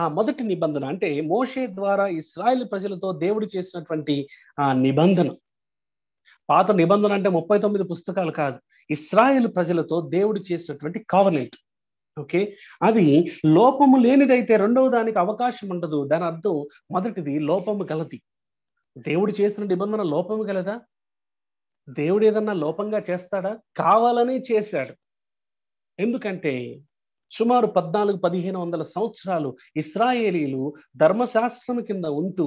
ఆ మొదటి నిబంధన అంటే మోషే ద్వారా ఇశ్రాయేలు ప్రజలతో దేవుడు చేసినటువంటి ఆ నిబంధన. పాత నిబంధన అంటే 39 పుస్తకాలు కాదు, ఇశ్రాయేలు ప్రజలతో దేవుడు చేసినటువంటి కావనెంట్. ఓకే, అది లోపము లేనిదైతే రెండవ దానికి అవకాశం ఉండదు. దాని అర్థం మొదటిది లోపము గలది. దేవుడు చేసిన నిబంధన లోపము గలదా? దేవుడు ఏదన్నా లోపంగా చేస్తాడా? కావాలని చేశాడు. ఎందుకంటే సుమారు 1400-1500 సంవత్సరాలు ఇశ్రాయేలీలు ధర్మశాస్త్రం కింద ఉంటూ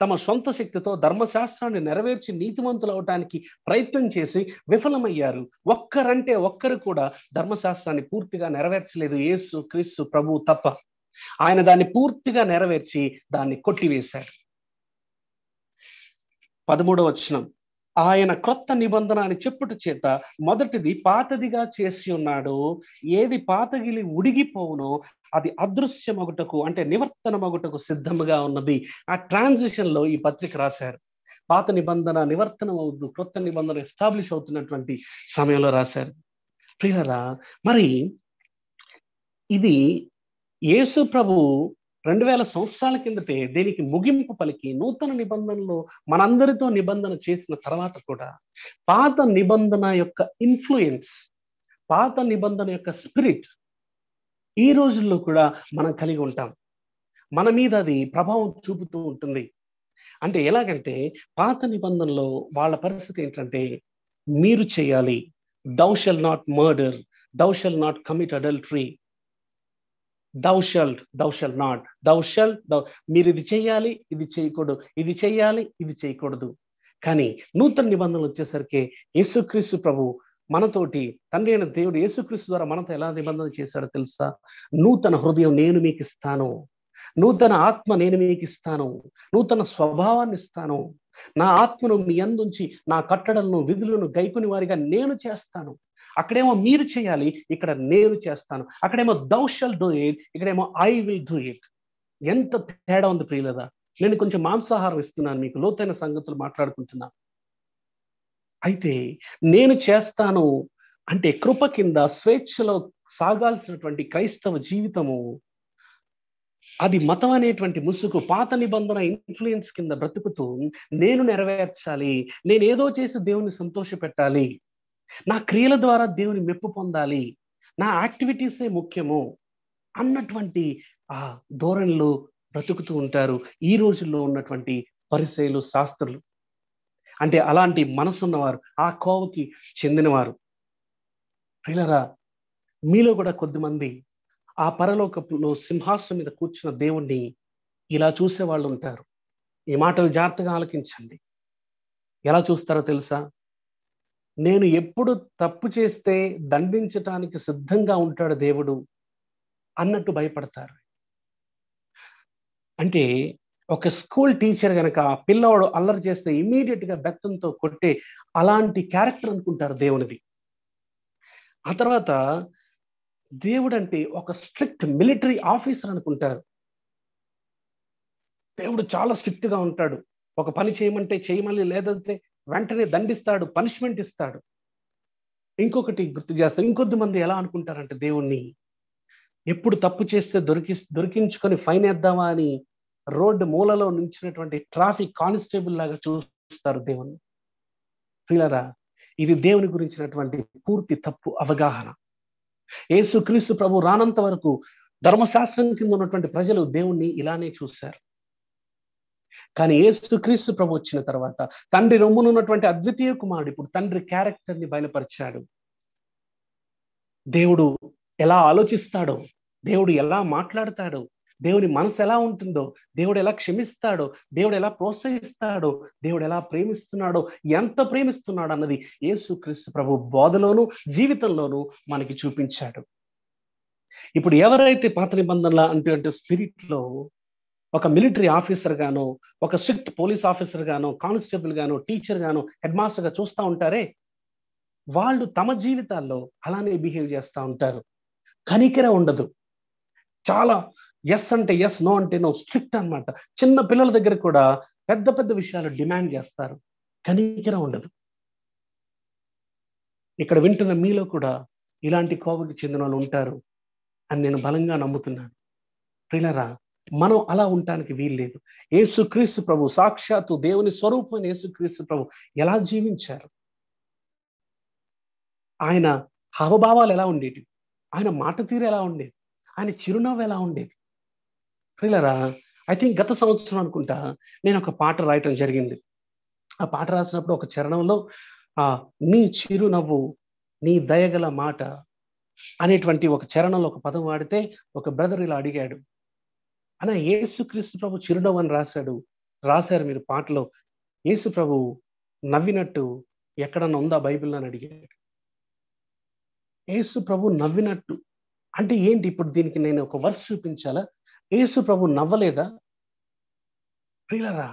తమ సొంత శక్తితో ధర్మశాస్త్రాన్ని నెరవేర్చి నీతిమంతులు అవటానికి ప్రయత్నం చేసి విఫలమయ్యారు. ఒక్కరంటే ఒక్కరు కూడా ధర్మశాస్త్రాన్ని పూర్తిగా నెరవేర్చలేదు, యేసు క్రీస్తు ప్రభువు తప్ప. ఆయన దాన్ని పూర్తిగా నెరవేర్చి దాన్ని కొట్టివేశాడు. 13వ వచనం, ఆయన క్రొత్త నిబంధన అని చెప్పుట చేత మొదటిది పాతదిగా చేసి ఉన్నాడు. ఏది పాతగిలి ఉడిగిపోవునో అది అదృశ్యమగుటకు అంటే నివర్తనమగుటకు సిద్ధముగా ఉన్నది. ఆ ట్రాన్సిషన్ లో ఈ పత్రిక రాశారు. పాత నిబంధన నివర్తనం అవుతూ క్రొత్త నిబంధన ఎస్టాబ్లిష్ అవుతున్నటువంటి సమయంలో రాశారు. ప్రియులారా, మరి ఇది యేసు ప్రభు 2000 సంవత్సరాల కిందటే దీనికి ముగింపు పలికి నూతన నిబంధనలో మనందరితో నిబంధన చేసిన తర్వాత కూడా పాత నిబంధన యొక్క ఇన్ఫ్లుయెన్స్, పాత నిబంధన యొక్క స్పిరిట్ ఈ రోజుల్లో కూడా మనం కలిగి ఉంటాం. మన మీద అది ప్రభావం చూపుతూ ఉంటుంది. అంటే ఎలాగంటే పాత నిబంధనలో వాళ్ళ పరిస్థితి ఏంటంటే, మీరు చేయాలి, thou shall not murder, thou shall not commit adultery, thou shalt not, మీరు ఇది చేయాలి, ఇది చేయకూడదు, ఇది చేయాలి, ఇది చేయకూడదు. కానీ నూతన నిబంధనలు వచ్చేసరికి యేసుక్రీస్తు ప్రభు మనతోటి, తండ్రి అయిన దేవుడు యేసుక్రీస్తు ద్వారా మనతో ఎలా నిబంధన చేశాడో తెలుసా? నూతన హృదయం నేను మీకు ఇస్తాను, నూతన ఆత్మ నేను మీకు ఇస్తాను, నూతన స్వభావాన్ని ఇస్తాను, నా ఆత్మను మీ అందుంచి నా కట్టడలను విధులను గైకుని వారిగా నేను చేస్తాను. అక్కడేమో మీరు చేయాలి, ఇక్కడ నేను చేస్తాను. అక్కడేమో దౌ షల్ డూ ఇట్, ఇక్కడేమో ఐ విల్ డూ ఇట్. ఎంత తేడా ఉంది ప్రియులరా! నేను కొంచెం మాంసాహారం ఇస్తున్నాను, మీకు లోతైన సంగతులు మాట్లాడుకుంటున్నాను. అయితే నేను చేస్తాను అంటే కృప కింద స్వేచ్ఛలో సాగాల్సినటువంటి క్రైస్తవ జీవితము, అది మతం అనేటువంటి ముసుగు, పాత నిబంధన ఇన్ఫ్లుయెన్స్ కింద బ్రతుకుతూ నేను నెరవేర్చాలి, నేనేదో చేసి దేవుని సంతోష పెట్టాలి, నా క్రియల ద్వారా దేవుని మెప్పు పొందాలి, నా యాక్టివిటీసే ముఖ్యము అన్నటువంటి ఆ ధోరణిలో బ్రతుకుతూ ఉంటారు ఈ రోజుల్లో ఉన్నటువంటి పరిసయ్యులు, శాస్త్రులు. అంటే అలాంటి మనసున్నవారు, ఆ కోవకి చెందినవారు. ప్రియులారా, మీలో కూడా కొద్దిమంది ఆ పరలోకపులో సింహాసనం మీద కూర్చున్న దేవుణ్ణి ఇలా చూసే వాళ్ళు ఉంటారు. ఈ మాటలు జాగ్రత్తగా ఆలకించండి. ఎలా చూస్తారో తెలుసా? నేను ఎప్పుడు తప్పు చేస్తే దండించటానికి సిద్ధంగా ఉంటాడు దేవుడు అన్నట్టు భయపడతారు. అంటే ఒక స్కూల్ టీచర్ గనక ఆ పిల్లవాడు అల్లరి చేస్తే ఇమీడియట్ గా బెత్తంతో కొట్టే అలాంటి క్యారెక్టర్ అనుకుంటారు దేవునిది. ఆ తర్వాత దేవుడు అంటే ఒక స్ట్రిక్ట్ మిలిటరీ ఆఫీసర్ అనుకుంటారు. దేవుడు చాలా స్ట్రిక్ట్ గా ఉంటాడు. ఒక పని చేయమంటే చేయమని, లేదంటే వెంటనే దండిస్తాడు, పనిష్మెంట్ ఇస్తాడు. ఇంకొకటి గుర్తు చేస్తాడు, ఇంకొద్ది మంది ఎలా అనుకుంటారంటే దేవుణ్ణి ఎప్పుడు తప్పు చేస్తే దొరికించుకొని ఫైన్ వేద్దామా అని రోడ్డు మూలలో నిలిచినటువంటి ట్రాఫిక్ కానిస్టేబుల్ లాగా చూస్తారు దేవుణ్ణి. ప్రియులారా, ఇది దేవుని గురించినటువంటి పూర్తి తప్పు అవగాహన. యేసుక్రీస్తు ప్రభు రానంత వరకు ధర్మశాస్త్రం కింద ఉన్నటువంటి ప్రజలు దేవుణ్ణి ఇలానే చూశారు. కానీ యేసుక్రీస్తు ప్రభు వచ్చిన తర్వాత తండ్రి రొమ్మునున్నటువంటి అద్వితీయ కుమారుడు ఇప్పుడు తండ్రి క్యారెక్టర్ ని బయలుపరిచాడు. దేవుడు ఎలా ఆలోచిస్తాడో, దేవుడు ఎలా మాట్లాడతాడో, దేవుని మనసు ఎలా ఉంటుందో, దేవుడు ఎలా క్షమిస్తాడో, దేవుడు ఎలా ప్రోత్సహిస్తాడో, దేవుడు ఎలా ప్రేమిస్తున్నాడో, ఎంత ప్రేమిస్తున్నాడు అన్నది యేసుక్రీస్తు ప్రభు బోధలోను జీవితంలోనూ మనకి చూపించాడు. ఇప్పుడు ఎవరైతే పాత నిబంధనల అంటే స్పిరిట్ లో ఒక మిలిటరీ ఆఫీసర్ గానో, ఒక స్ట్రిక్ట్ పోలీస్ ఆఫీసర్ గానో, కానిస్టేబుల్ గానో, టీచర్ గానో, హెడ్ మాస్టర్ గా చూస్తూ ఉంటారే, వాళ్ళు తమ జీవితాల్లో అలానే బిహేవ్ చేస్తూ ఉంటారు. కనికర ఉండదు. చాలా ఎస్ అంటే ఎస్, నో అంటే నో, స్ట్రిక్ట్ అన్నమాట. చిన్న పిల్లల దగ్గర కూడా పెద్ద పెద్ద విషయాలు డిమాండ్ చేస్తారు. కనికర ఉండదు. ఇక్కడ వింటున్న మీలో కూడా ఇలాంటి కోవకి చెందిన వాళ్ళు ఉంటారు అని నేను బలంగా నమ్ముతున్నాను. ప్రియులారా, మనం అలా ఉండటానికి వీల్లేదు. యేసుక్రీస్తు ప్రభు, సాక్షాత్తు దేవుని స్వరూపమైన యేసుక్రీస్తు ప్రభు ఎలా జీవించారు, ఆయన హావభావాలు ఎలా ఉండేవి, ఆయన మాట తీరు ఎలా ఉండేది, ఆయన చిరునవ్వు ఎలా ఉండేది. ప్రియులారా, ఐ థింక్ గత సంవత్సరం అనుకుంటా నేను ఒక పాట రాయటం జరిగింది. ఆ పాట రాసినప్పుడు ఒక చరణంలో నీ చిరునవ్వు, నీ దయగల మాట అనేటువంటి ఒక చరణంలో ఒక పదం వాడితే ఒక బ్రదర్ ఇలా అడిగాడు, అన్న యేసుక్రీస్తు ప్రభు చిరునవ్వు అని రాశారు మీరు పాటలో, యేసు ప్రభు నవ్వినట్టు ఎక్కడన్నా ఉందా బైబిల్లో అని అడిగాడు. యేసు ప్రభు నవ్వినట్టు అంటే ఏంటి? ఇప్పుడు దీనికి నేను ఒక వర్స్ చూపించాలా? యేసు ప్రభు నవ్వలేదా? ప్రియులారా,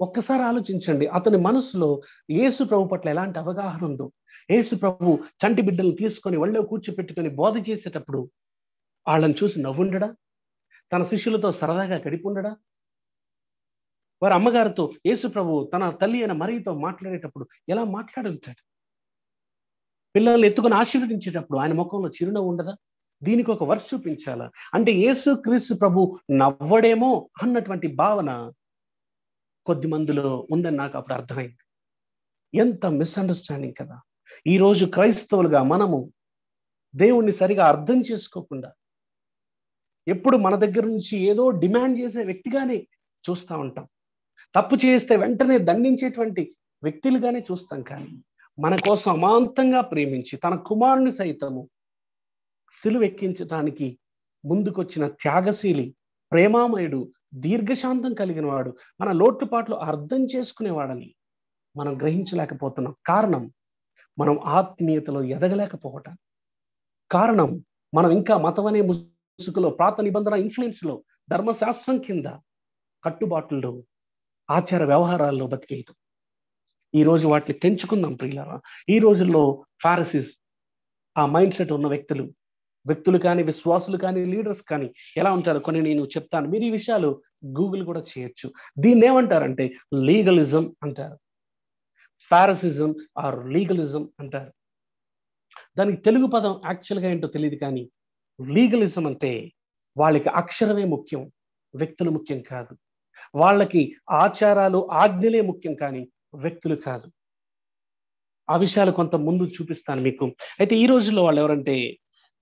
ఒక్కసారి ఆలోచించండి. అతని మనసులో యేసు ప్రభు పట్ల ఎలాంటి అవగాహన ఉందో. యేసు ప్రభు చంటి బిడ్డలను తీసుకొని ఒళ్ళో కూర్చోపెట్టుకొని బోధ చేసేటప్పుడు వాళ్ళని చూసి నవ్వుండడా? తన శిష్యులతో సరదాగా గడిపుండడా? వారి అమ్మగారితో యేసు ప్రభు తన తల్లి అయిన మరియతో మాట్లాడేటప్పుడు ఎలా మాట్లాడుంటాడు? పిల్లల్ని ఎత్తుకొని ఆశీర్వదించేటప్పుడు ఆయన ముఖంలో చిరునవ్వు ఉండదా? దీనికి ఒక వర్స్ చూపించాలా? అంటే యేసుక్రీస్తు ప్రభు నవ్వడేమో అన్నటువంటి భావన కొద్ది మందిలో ఉందని నాకు అప్పుడు అర్థమైంది. ఎంత మిస్అండర్స్టాండింగ్ కదా! ఈరోజు క్రైస్తవులుగా మనము దేవుణ్ణి సరిగా అర్థం చేసుకోకుండా ఎప్పుడు మన దగ్గర నుంచి ఏదో డిమాండ్ చేసే వ్యక్తిగానే చూస్తూ ఉంటాం. తప్పు చేస్తే వెంటనే దండించేటువంటి వ్యక్తులుగానే చూస్తాం. కానీ మన కోసం అమాంతంగా ప్రేమించి తన కుమారుని సైతము సిలువ ఎక్కించడానికి ముందుకొచ్చిన త్యాగశీలి, ప్రేమామయుడు, దీర్ఘశాంతం కలిగిన వాడు, మన లోటుపాట్లు అర్థం చేసుకునేవాడని మనం గ్రహించలేకపోతున్నాం. కారణం మనం ఆత్మీయతలో ఎదగలేకపోవటం. కారణం మనం ఇంకా మతం అనే ముసుగులో, పాత నిబంధన ఇన్ఫ్లుయెన్స్ లో, ధర్మశాస్త్రం కింద కట్టుబాట్లలో, ఆచార వ్యవహారాల్లో బతికేయటం. ఈ రోజు వాటిని తెంచుకుందాం ప్రియులారా. ఈ రోజుల్లో ఫారసిస్, ఆ మైండ్ సెట్ ఉన్న వ్యక్తులు కానీ, విశ్వాసులు కానీ, లీడర్స్ కానీ ఎలా ఉంటారు కొన్ని నేను చెప్తాను. మీరు ఈ విషయాలు గూగుల్ కూడా చేయొచ్చు. దీన్ని ఏమంటారంటే లీగలిజం అంటారు. ఫారసిజం ఆర్ లీగలిజం అంటారు. దానికి తెలుగు పదం యాక్చువల్గా ఏంటో తెలియదు, కానీ లీగలిజం అంటే వాళ్ళకి అక్షరమే ముఖ్యం, వ్యక్తులు ముఖ్యం కాదు. వాళ్ళకి ఆచారాలు, ఆజ్ఞలే ముఖ్యం, కానీ వ్యక్తులు కాదు. ఆ విషయాలు కొంత ముందు చూపిస్తాను మీకు. అయితే ఈ రోజుల్లో వాళ్ళు ఎవరంటే,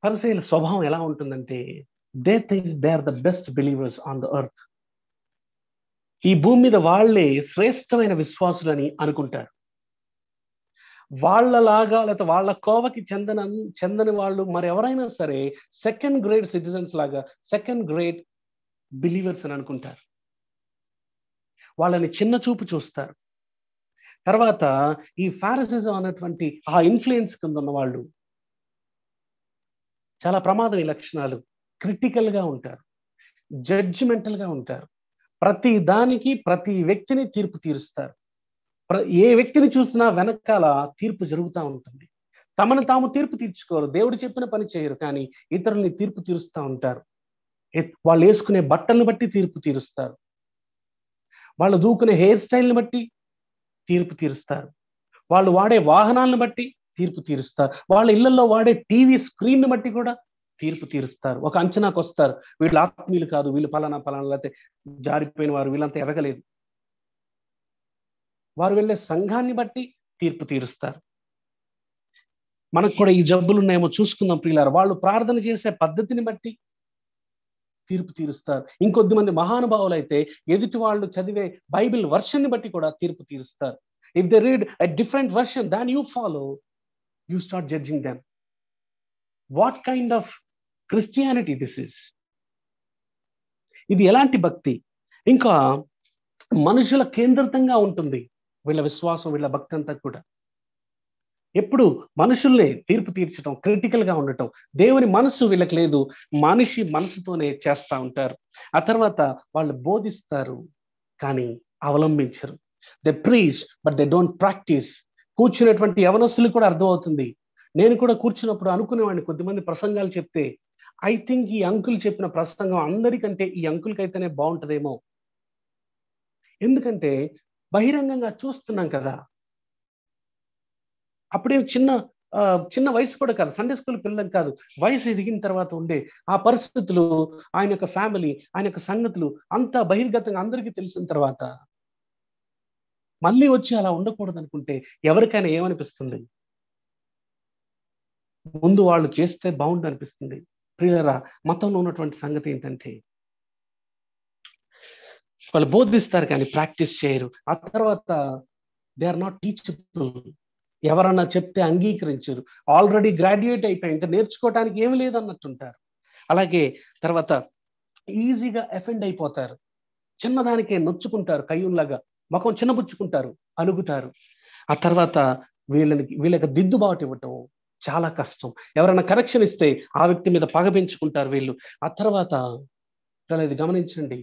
పరిసయ్యుల స్వభావం ఎలా ఉంటుందంటే, they think they are the best believers on the earth. ఈ భూమి మీద వాళ్ళే శ్రేష్టమైన విశ్వాసులని అనుకుంటారు. వాళ్ళలాగా లేకపోతే వాళ్ళ కోవకి చెందని వాళ్ళు మరెవరైనా సరే సెకండ్ గ్రేడ్ సిటిజన్స్ లాగా, సెకండ్ గ్రేడ్ బిలీవర్స్ అని అనుకుంటారు. వాళ్ళని చిన్న చూపు చూస్తారు. తర్వాత ఈ ఫారసిజం అనేటువంటి ఆ ఇన్ఫ్లుయెన్స్ కింద ఉన్న వాళ్ళు చాలా ప్రమాదం. ఈ లక్షణాలు క్రిటికల్ గా ఉంటారు, జడ్జిమెంటల్ గా ఉంటారు. ప్రతి దానికి ప్రతి వ్యక్తిని తీర్పు తీరుస్తారు. ఏ వ్యక్తిని చూసినా వెనకాల తీర్పు జరుగుతూ ఉంటుంది. తమను తాము తీర్పు తీర్చుకోరు, దేవుడు చెప్పిన పని చేయరు, కానీ ఇతరుల్ని తీర్పు తీరుస్తూ ఉంటారు. వాళ్ళు వేసుకునే బట్టలను బట్టి తీర్పు తీరుస్తారు. వాళ్ళు దూకునే హెయిర్ స్టైల్ని బట్టి తీర్పు తీరుస్తారు. వాళ్ళు వాడే వాహనాలను బట్టి తీర్పు తీరుస్తారు. వాళ్ళ ఇళ్లలో వాడే టీవీ స్క్రీన్ బట్టి కూడా తీర్పు తీరుస్తారు. ఒక అంచనాకు వస్తారు, వీళ్ళు ఆత్మీయులు కాదు, వీళ్ళు పలానా లేకపోతే జారిపోయిన వారు, వీళ్ళంతా ఎదగలేదు. వారు వెళ్ళే సంఘాన్ని బట్టి తీర్పు తీరుస్తారు. మనకు కూడా ఈ జబ్బులు ఉన్నాయేమో చూసుకుందాం ప్రియులారా. వాళ్ళు ప్రార్థన చేసే పద్ధతిని బట్టి తీర్పు తీరుస్తారు. ఇంకొద్ది మంది మహానుభావులు అయితే ఎదుటి వాళ్ళు చదివే బైబిల్ వర్షన్ ని బట్టి కూడా తీర్పు తీరుస్తారు. If they read a different version than you follow, you start judging them. What kind of Christianity this is? ఇది ఎలాంటి భక్తి? ఇంకా మనుషుల కేంద్రితంగా ఉంటుంది వీళ్ళ విశ్వాసం, వీళ్ళ భక్తి అంతా కూడా. ఎప్పుడు మనుషుల్ని తీర్పు తీర్చడం, క్రిటికల్ గా ఉండటం. దేవుని మనసు వీళ్ళకి లేదు, మనిషి మనసుతోనే చేస్తూ ఉంటారు. ఆ తర్వాత వాళ్ళు బోధిస్తారు కానీ అవలంబించరు. They preach but they don't practice. కూర్చునేటువంటి యవనస్తులు కూడా అర్థమవుతుంది. నేను కూడా కూర్చున్నప్పుడు అనుకునేవాడిని, కొద్దిమంది ప్రసంగాలు చెప్తే ఐ థింక్ ఈ అంకుల్ చెప్పిన ప్రసంగం అందరికంటే ఈ అంకుల్కి అయితేనే బాగుంటుందేమో. ఎందుకంటే బహిరంగంగా చూస్తున్నాం కదా. అప్పుడే చిన్న వయసు కూడా కాదు, సండే స్కూల్ పిల్లలకు కాదు, వయసు ఎదిగిన తర్వాత ఉండే ఆ పరిస్థితులు, ఆయన యొక్క ఫ్యామిలీ, ఆయన యొక్క సంగతులు అంతా బహిర్గతంగా అందరికీ తెలిసిన తర్వాత మళ్ళీ వచ్చి అలా ఉండకూడదు అనుకుంటే ఎవరికైనా ఏమనిపిస్తుంది? ముందు వాళ్ళు చేస్తే బాగుండు అనిపిస్తుంది. ప్రియులారా, మతంలో ఉన్నటువంటి సంగతి ఏంటంటే వాళ్ళు బోధిస్తారు కానీ ప్రాక్టీస్ చేయరు. ఆ తర్వాత దే ఆర్ నాట్ టీచబుల్. ఎవరన్నా చెప్తే అంగీకరించరు. ఆల్రెడీ గ్రాడ్యుయేట్ అయిపోయి ఇంకా నేర్చుకోవడానికి ఏమి లేదన్నట్టుంటారు. అలాగే తర్వాత ఈజీగా ఎఫెండ్ అయిపోతారు. చిన్నదానికే నొచ్చుకుంటారు, కయ్యూన్లాగా ముఖం చిన్నబుచ్చుకుంటారు, అలుగుతారు. ఆ తర్వాత వీళ్ళకి దిద్దుబాటు ఇవ్వటం చాలా కష్టం. ఎవరైనా కరెక్షన్ ఇస్తే ఆ వ్యక్తి మీద పగ పెంచుకుంటారు వీళ్ళు. ఆ తర్వాత ఇది గమనించండి,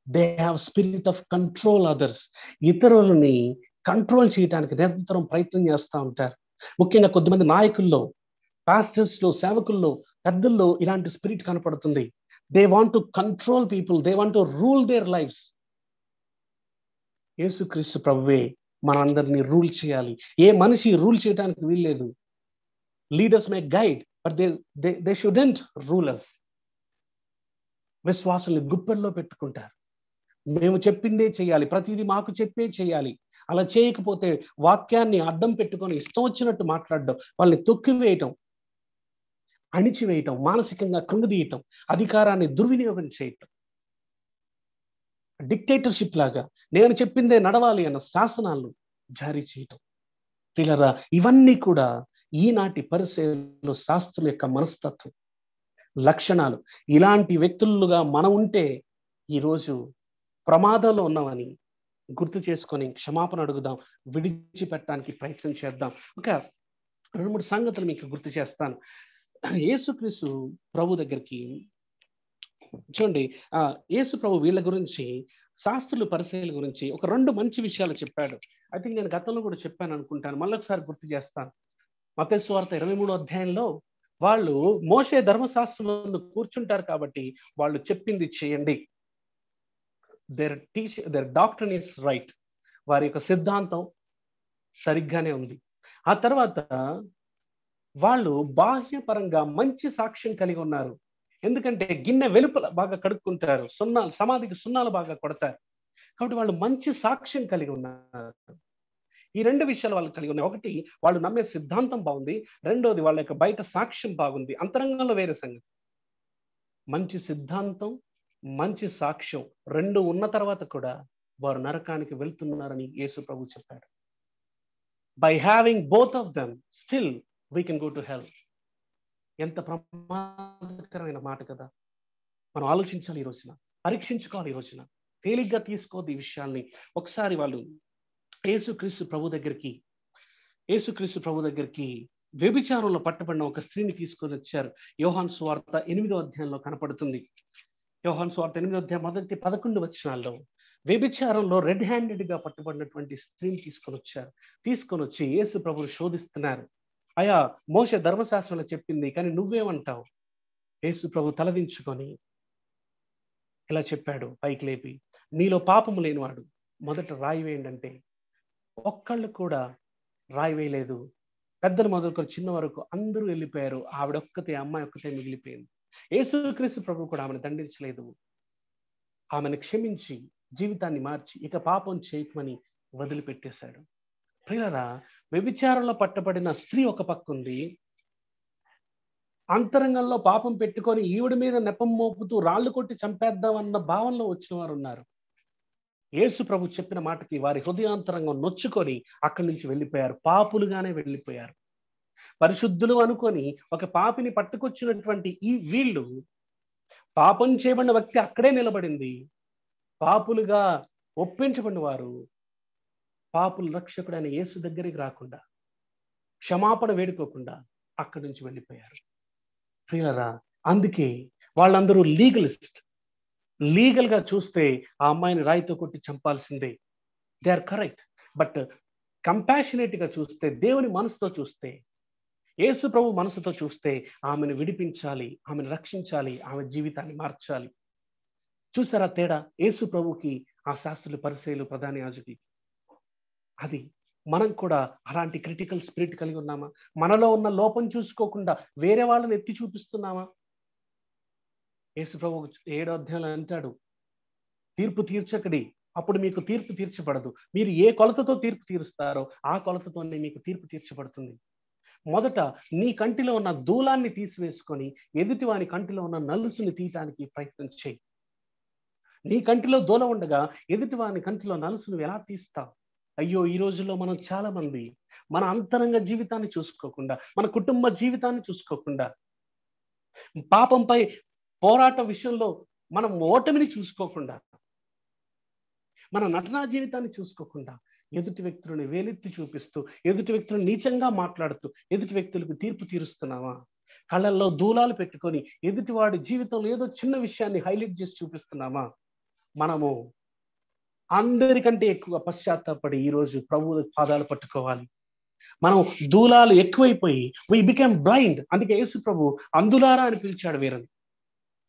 they have spirit of control others. ఇతరులని కంట్రోల్ చేయడానికి నిరంతరం ప్రయత్నం చేస్తూ ఉంటారు. ముఖ్యంగా కొద్దిమంది నాయకుల్లో, పాస్టర్స్ లో, సేవకుల్లో, పెద్దల్లో ఇలాంటి స్పిరిట్ కనపడుతుంది. They want to control people, they want to rule there lifes. యేసుక్రీస్తు ప్రభువే మనందరినీ రూల్ చేయాలి. ఏ మనిషి రూల్ చేయడానికి వీల్లేదు. Leaders may guide but they shouldn't rulers. విశ్వాసుల్ని గుప్పెల్లో పెట్టుకుంటారు. మేము చెప్పిందే చేయాలి, ప్రతిదీ మాకు చెప్పే చేయాలి. అలా చేయకపోతే వాక్యాన్ని అడ్డం పెట్టుకొని ఇష్టం వచ్చినట్టు మాట్లాడడం, వాళ్ళని తొక్కివేయటం, అణిచివేయటం, మానసికంగా కృంగదీయటం, అధికారాన్ని దుర్వినియోగం చేయటం, డిక్టేటర్షిప్ లాగా నేను చెప్పిందే నడవాలి అన్న శాసనాలను జారీ చేయటం. పిల్లరా, ఇవన్నీ కూడా ఈనాటి పరిసయ్యులు శాస్త్రుల యొక్క మనస్తత్వం. లక్షణాలు. ఇలాంటి వ్యక్తులుగా మనం ఉంటే ఈరోజు ప్రమాదంలో ఉన్నామని గుర్తు చేసుకొని క్షమాపణ అడుగుదాం. విడిచిపెట్టడానికి ప్రయత్నం చేద్దాం. ఒక 2, 3 సంగతులు మీకు గుర్తు చేస్తాను. యేసుక్రీస్తు ప్రభు దగ్గరికి చూడండి, యేసు ప్రభు వీళ్ళ గురించి, శాస్త్రులు పరిసయ్యుల గురించి ఒక 2 మంచి విషయాలు చెప్పాడు. ఐ థింక్ నేను గతంలో కూడా చెప్పాను అనుకుంటాను. మళ్ళొకసారి గుర్తు చేస్తాను. మత్తయి సువార్త 23వ అధ్యాయంలో వాళ్ళు మోషే ధర్మశాస్త్రం ముందు కూర్చుంటారు కాబట్టి వాళ్ళు చెప్పింది చేయండి. Their doctrine is right. వారి యొక్క సిద్ధాంతం సరిగ్గానే ఉంది. ఆ తర్వాత వాళ్ళు బాహ్యపరంగా మంచి సాక్ష్యం కలిగి ఉన్నారు. ఎందుకంటే గిన్నె వెలుపల బాగా కడుక్కుంటారు, సమాధికి సున్నాలు బాగా కొడతారు. కాబట్టి వాళ్ళు మంచి సాక్ష్యం కలిగి ఉన్నారు. ఈ 2 విషయాలు వాళ్ళు కలిగి ఉన్నాయి. ఒకటి, వాళ్ళు నమ్మే సిద్ధాంతం బాగుంది. రెండోది, వాళ్ళ యొక్క బయట సాక్ష్యం బాగుంది. అంతరంగంలో వేరే సంగతి. మంచి సిద్ధాంతం, మంచి సాక్ష్యం 2 ఉన్న తర్వాత కూడా వారు నరకానికి వెళ్తున్నారని యేసు ప్రభు చెప్పాడు. By having both of them still we can go to hell. ఎంత ప్రమాదకరమైన మాట కదా! మనం ఆలోచించాలి ఈ రోజున, పరీక్షించుకోవాలి ఈ రోజున. తేలిగ్గా తీసుకోవద్దు ఈ విషయాల్ని. ఒకసారి వాళ్ళు యేసుక్రీస్తు ప్రభు దగ్గరికి వ్యభిచారంలో పట్టబడిన ఒక స్త్రీని తీసుకొని వచ్చారు. యోహాను సువార్త 8వ అధ్యాయంలో కనపడుతుంది. యోహాను సువార్త 8వ అధ్యాయం మొదటి 11 వచనాల్లో వ్యభిచారంలో రెడ్ హ్యాండెడ్ గా పట్టబడినటువంటి స్త్రీని తీసుకొని వచ్చి యేసు ప్రభువుని శోధిస్తున్నారు. అయా, మోషే ధర్మశాస్త్రంలో చెప్పింది, కానీ నువ్వేమంటావు? యేసు ప్రభు తలదించుకొని ఇలా చెప్పాడు పైకి లేపి, నీలో పాపము లేనివాడు మొదట రాయి వేయండి అంటే ఒక్కళ్ళు కూడా రాయి వేయలేదు. పెద్దలు మొదలుకొని చిన్న వరకు అందరూ వెళ్ళిపోయారు. ఆవిడొక్కతే, అమ్మాయి ఒక్కతే మిగిలిపోయింది. యేసుక్రీస్తు ప్రభు కూడా ఆమెను దండించలేదు. ఆమెను క్షమించి జీవితాన్ని మార్చి ఇక పాపం చేయమని వదిలిపెట్టేశాడు. ప్రియులారా, వ్యభిచారంలో పట్టబడిన స్త్రీ ఒక పక్క ఉంది. అంతరంగంలో పాపం పెట్టుకొని ఈవిడ మీద నెపం మోపుతూ రాళ్ళు కొట్టి చంపేద్దామన్న భావనలో వచ్చిన వారు ఉన్నారు. యేసు ప్రభు చెప్పిన మాటకి వారి హృదయాంతరంగం నొచ్చుకొని అక్కడి నుంచి వెళ్ళిపోయారు. పాపులుగానే వెళ్ళిపోయారు. పరిశుద్ధులు అనుకొని ఒక పాపిని పట్టుకొచ్చినటువంటి ఈ వీళ్ళు, పాపం చేయబడిన వ్యక్తి అక్కడే నిలబడింది. పాపులుగా ఒప్పించబడిన వారు పాపుల రక్షకుడైన యేసు దగ్గరికి రాకుండా, క్షమాపణ వేడుకోకుండా అక్కడి నుంచి వెళ్ళిపోయారు. ప్రియులారా, అందుకే వాళ్ళందరూ లీగల్ గా చూస్తే ఆ అమ్మాయిని రాయితో కొట్టి చంపాల్సిందే. They are correct. But compassionate గా చూస్తే, దేవుని మనసుతో చూస్తే, యేసు ప్రభు మనసుతో చూస్తే ఆమెను విడిపించాలి, ఆమెను రక్షించాలి, ఆమె జీవితాన్ని మార్చాలి. చూసారా తేడా? యేసు ప్రభుకి ఆ శాస్త్రులు, పరిసయ్యులు, ప్రధాన యాజకులు. అది మనం కూడా అలాంటి క్రిటికల్ స్పిరిట్ కలిగి ఉన్నామా? మనలో ఉన్న లోపం చూసుకోకుండా వేరే వాళ్ళని ఎత్తి చూపిస్తున్నామా? యేసు ప్రభు 7వ అధ్యాయంలో అంటాడు, తీర్పు తీర్చకడి, అప్పుడు మీకు తీర్పు తీర్చబడదు. మీరు ఏ కొలతతో తీర్పు తీరుస్తారో ఆ కొలతతోనే మీకు తీర్పు తీర్చబడుతుంది. మొదట నీ కంటిలో ఉన్న దూలాన్ని తీసివేసుకొని ఎదుటి వాని కంటిలో ఉన్న నలుసుని తీయటానికి ప్రయత్నం చేయి. నీ కంటిలో దూల ఉండగా ఎదుటి వాని కంటిలో నలుసును ఎలా తీస్తావు? అయ్యో, ఈ రోజుల్లో మనం చాలా మంది మన అంతరంగ జీవితాన్ని చూసుకోకుండా, మన కుటుంబ జీవితాన్ని చూసుకోకుండా, పాపంపై పోరాట విషయంలో మనం ఓటమిని చూసుకోకుండా, మన నటనా జీవితాన్ని చూసుకోకుండా ఎదుటి వ్యక్తులను వేలెత్తి చూపిస్తూ, ఎదుటి వ్యక్తులను నీచంగా మాట్లాడుతూ ఎదుటి వ్యక్తులకు తీర్పు తీరుస్తున్నావా? కళ్ళల్లో దూలాలు పెట్టుకొని ఎదుటివాడి జీవితంలో ఏదో చిన్న విషయాన్ని హైలైట్ చేసి చూపిస్తున్నామా? మనము అందరికంటే ఎక్కువ పశ్చాత్తాపడి ఈరోజు ప్రభు పాదాలు పట్టుకోవాలి. మనం దూలాలు ఎక్కువైపోయి వి బికమ్ బ్లైండ్. అందుకే యేసు ప్రభు అందులారా అని పిలిచాడు వీరని.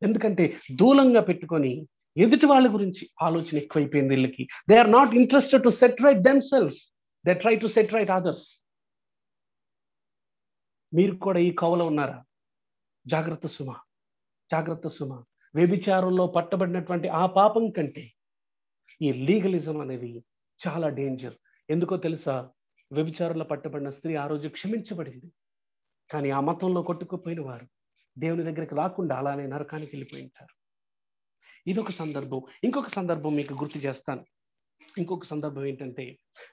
ఎందుకంటే దూలంగా పెట్టుకొని ఎదుటి వాళ్ళ గురించి ఆలోచన ఎక్కువైపోయింది వీళ్ళకి. They are not interested to set right themselves, they try to set right others. మీరు కూడా ఈ కోవలో ఉన్నారా? జాగ్రత్త సుమా, జాగ్రత్త సుమా. వ్యభిచారంలో పట్టబడినటువంటి ఆ పాపం కంటే ఈ లీగలిజం అనేది చాలా డేంజర్. ఎందుకో తెలుసా? వ్యభిచారంలో పట్టబడిన స్త్రీ ఆ రోజు క్షమించబడింది. కానీ ఆ మతంలో కొట్టుకుపోయిన వారు దేవుని దగ్గరికి రాకుండా అలానే నరకానికి వెళ్ళిపోయి ఉంటారు. ఇదొక సందర్భం. ఇంకొక సందర్భం మీకు గుర్తు చేస్తాను. ఇంకొక సందర్భం ఏంటంటే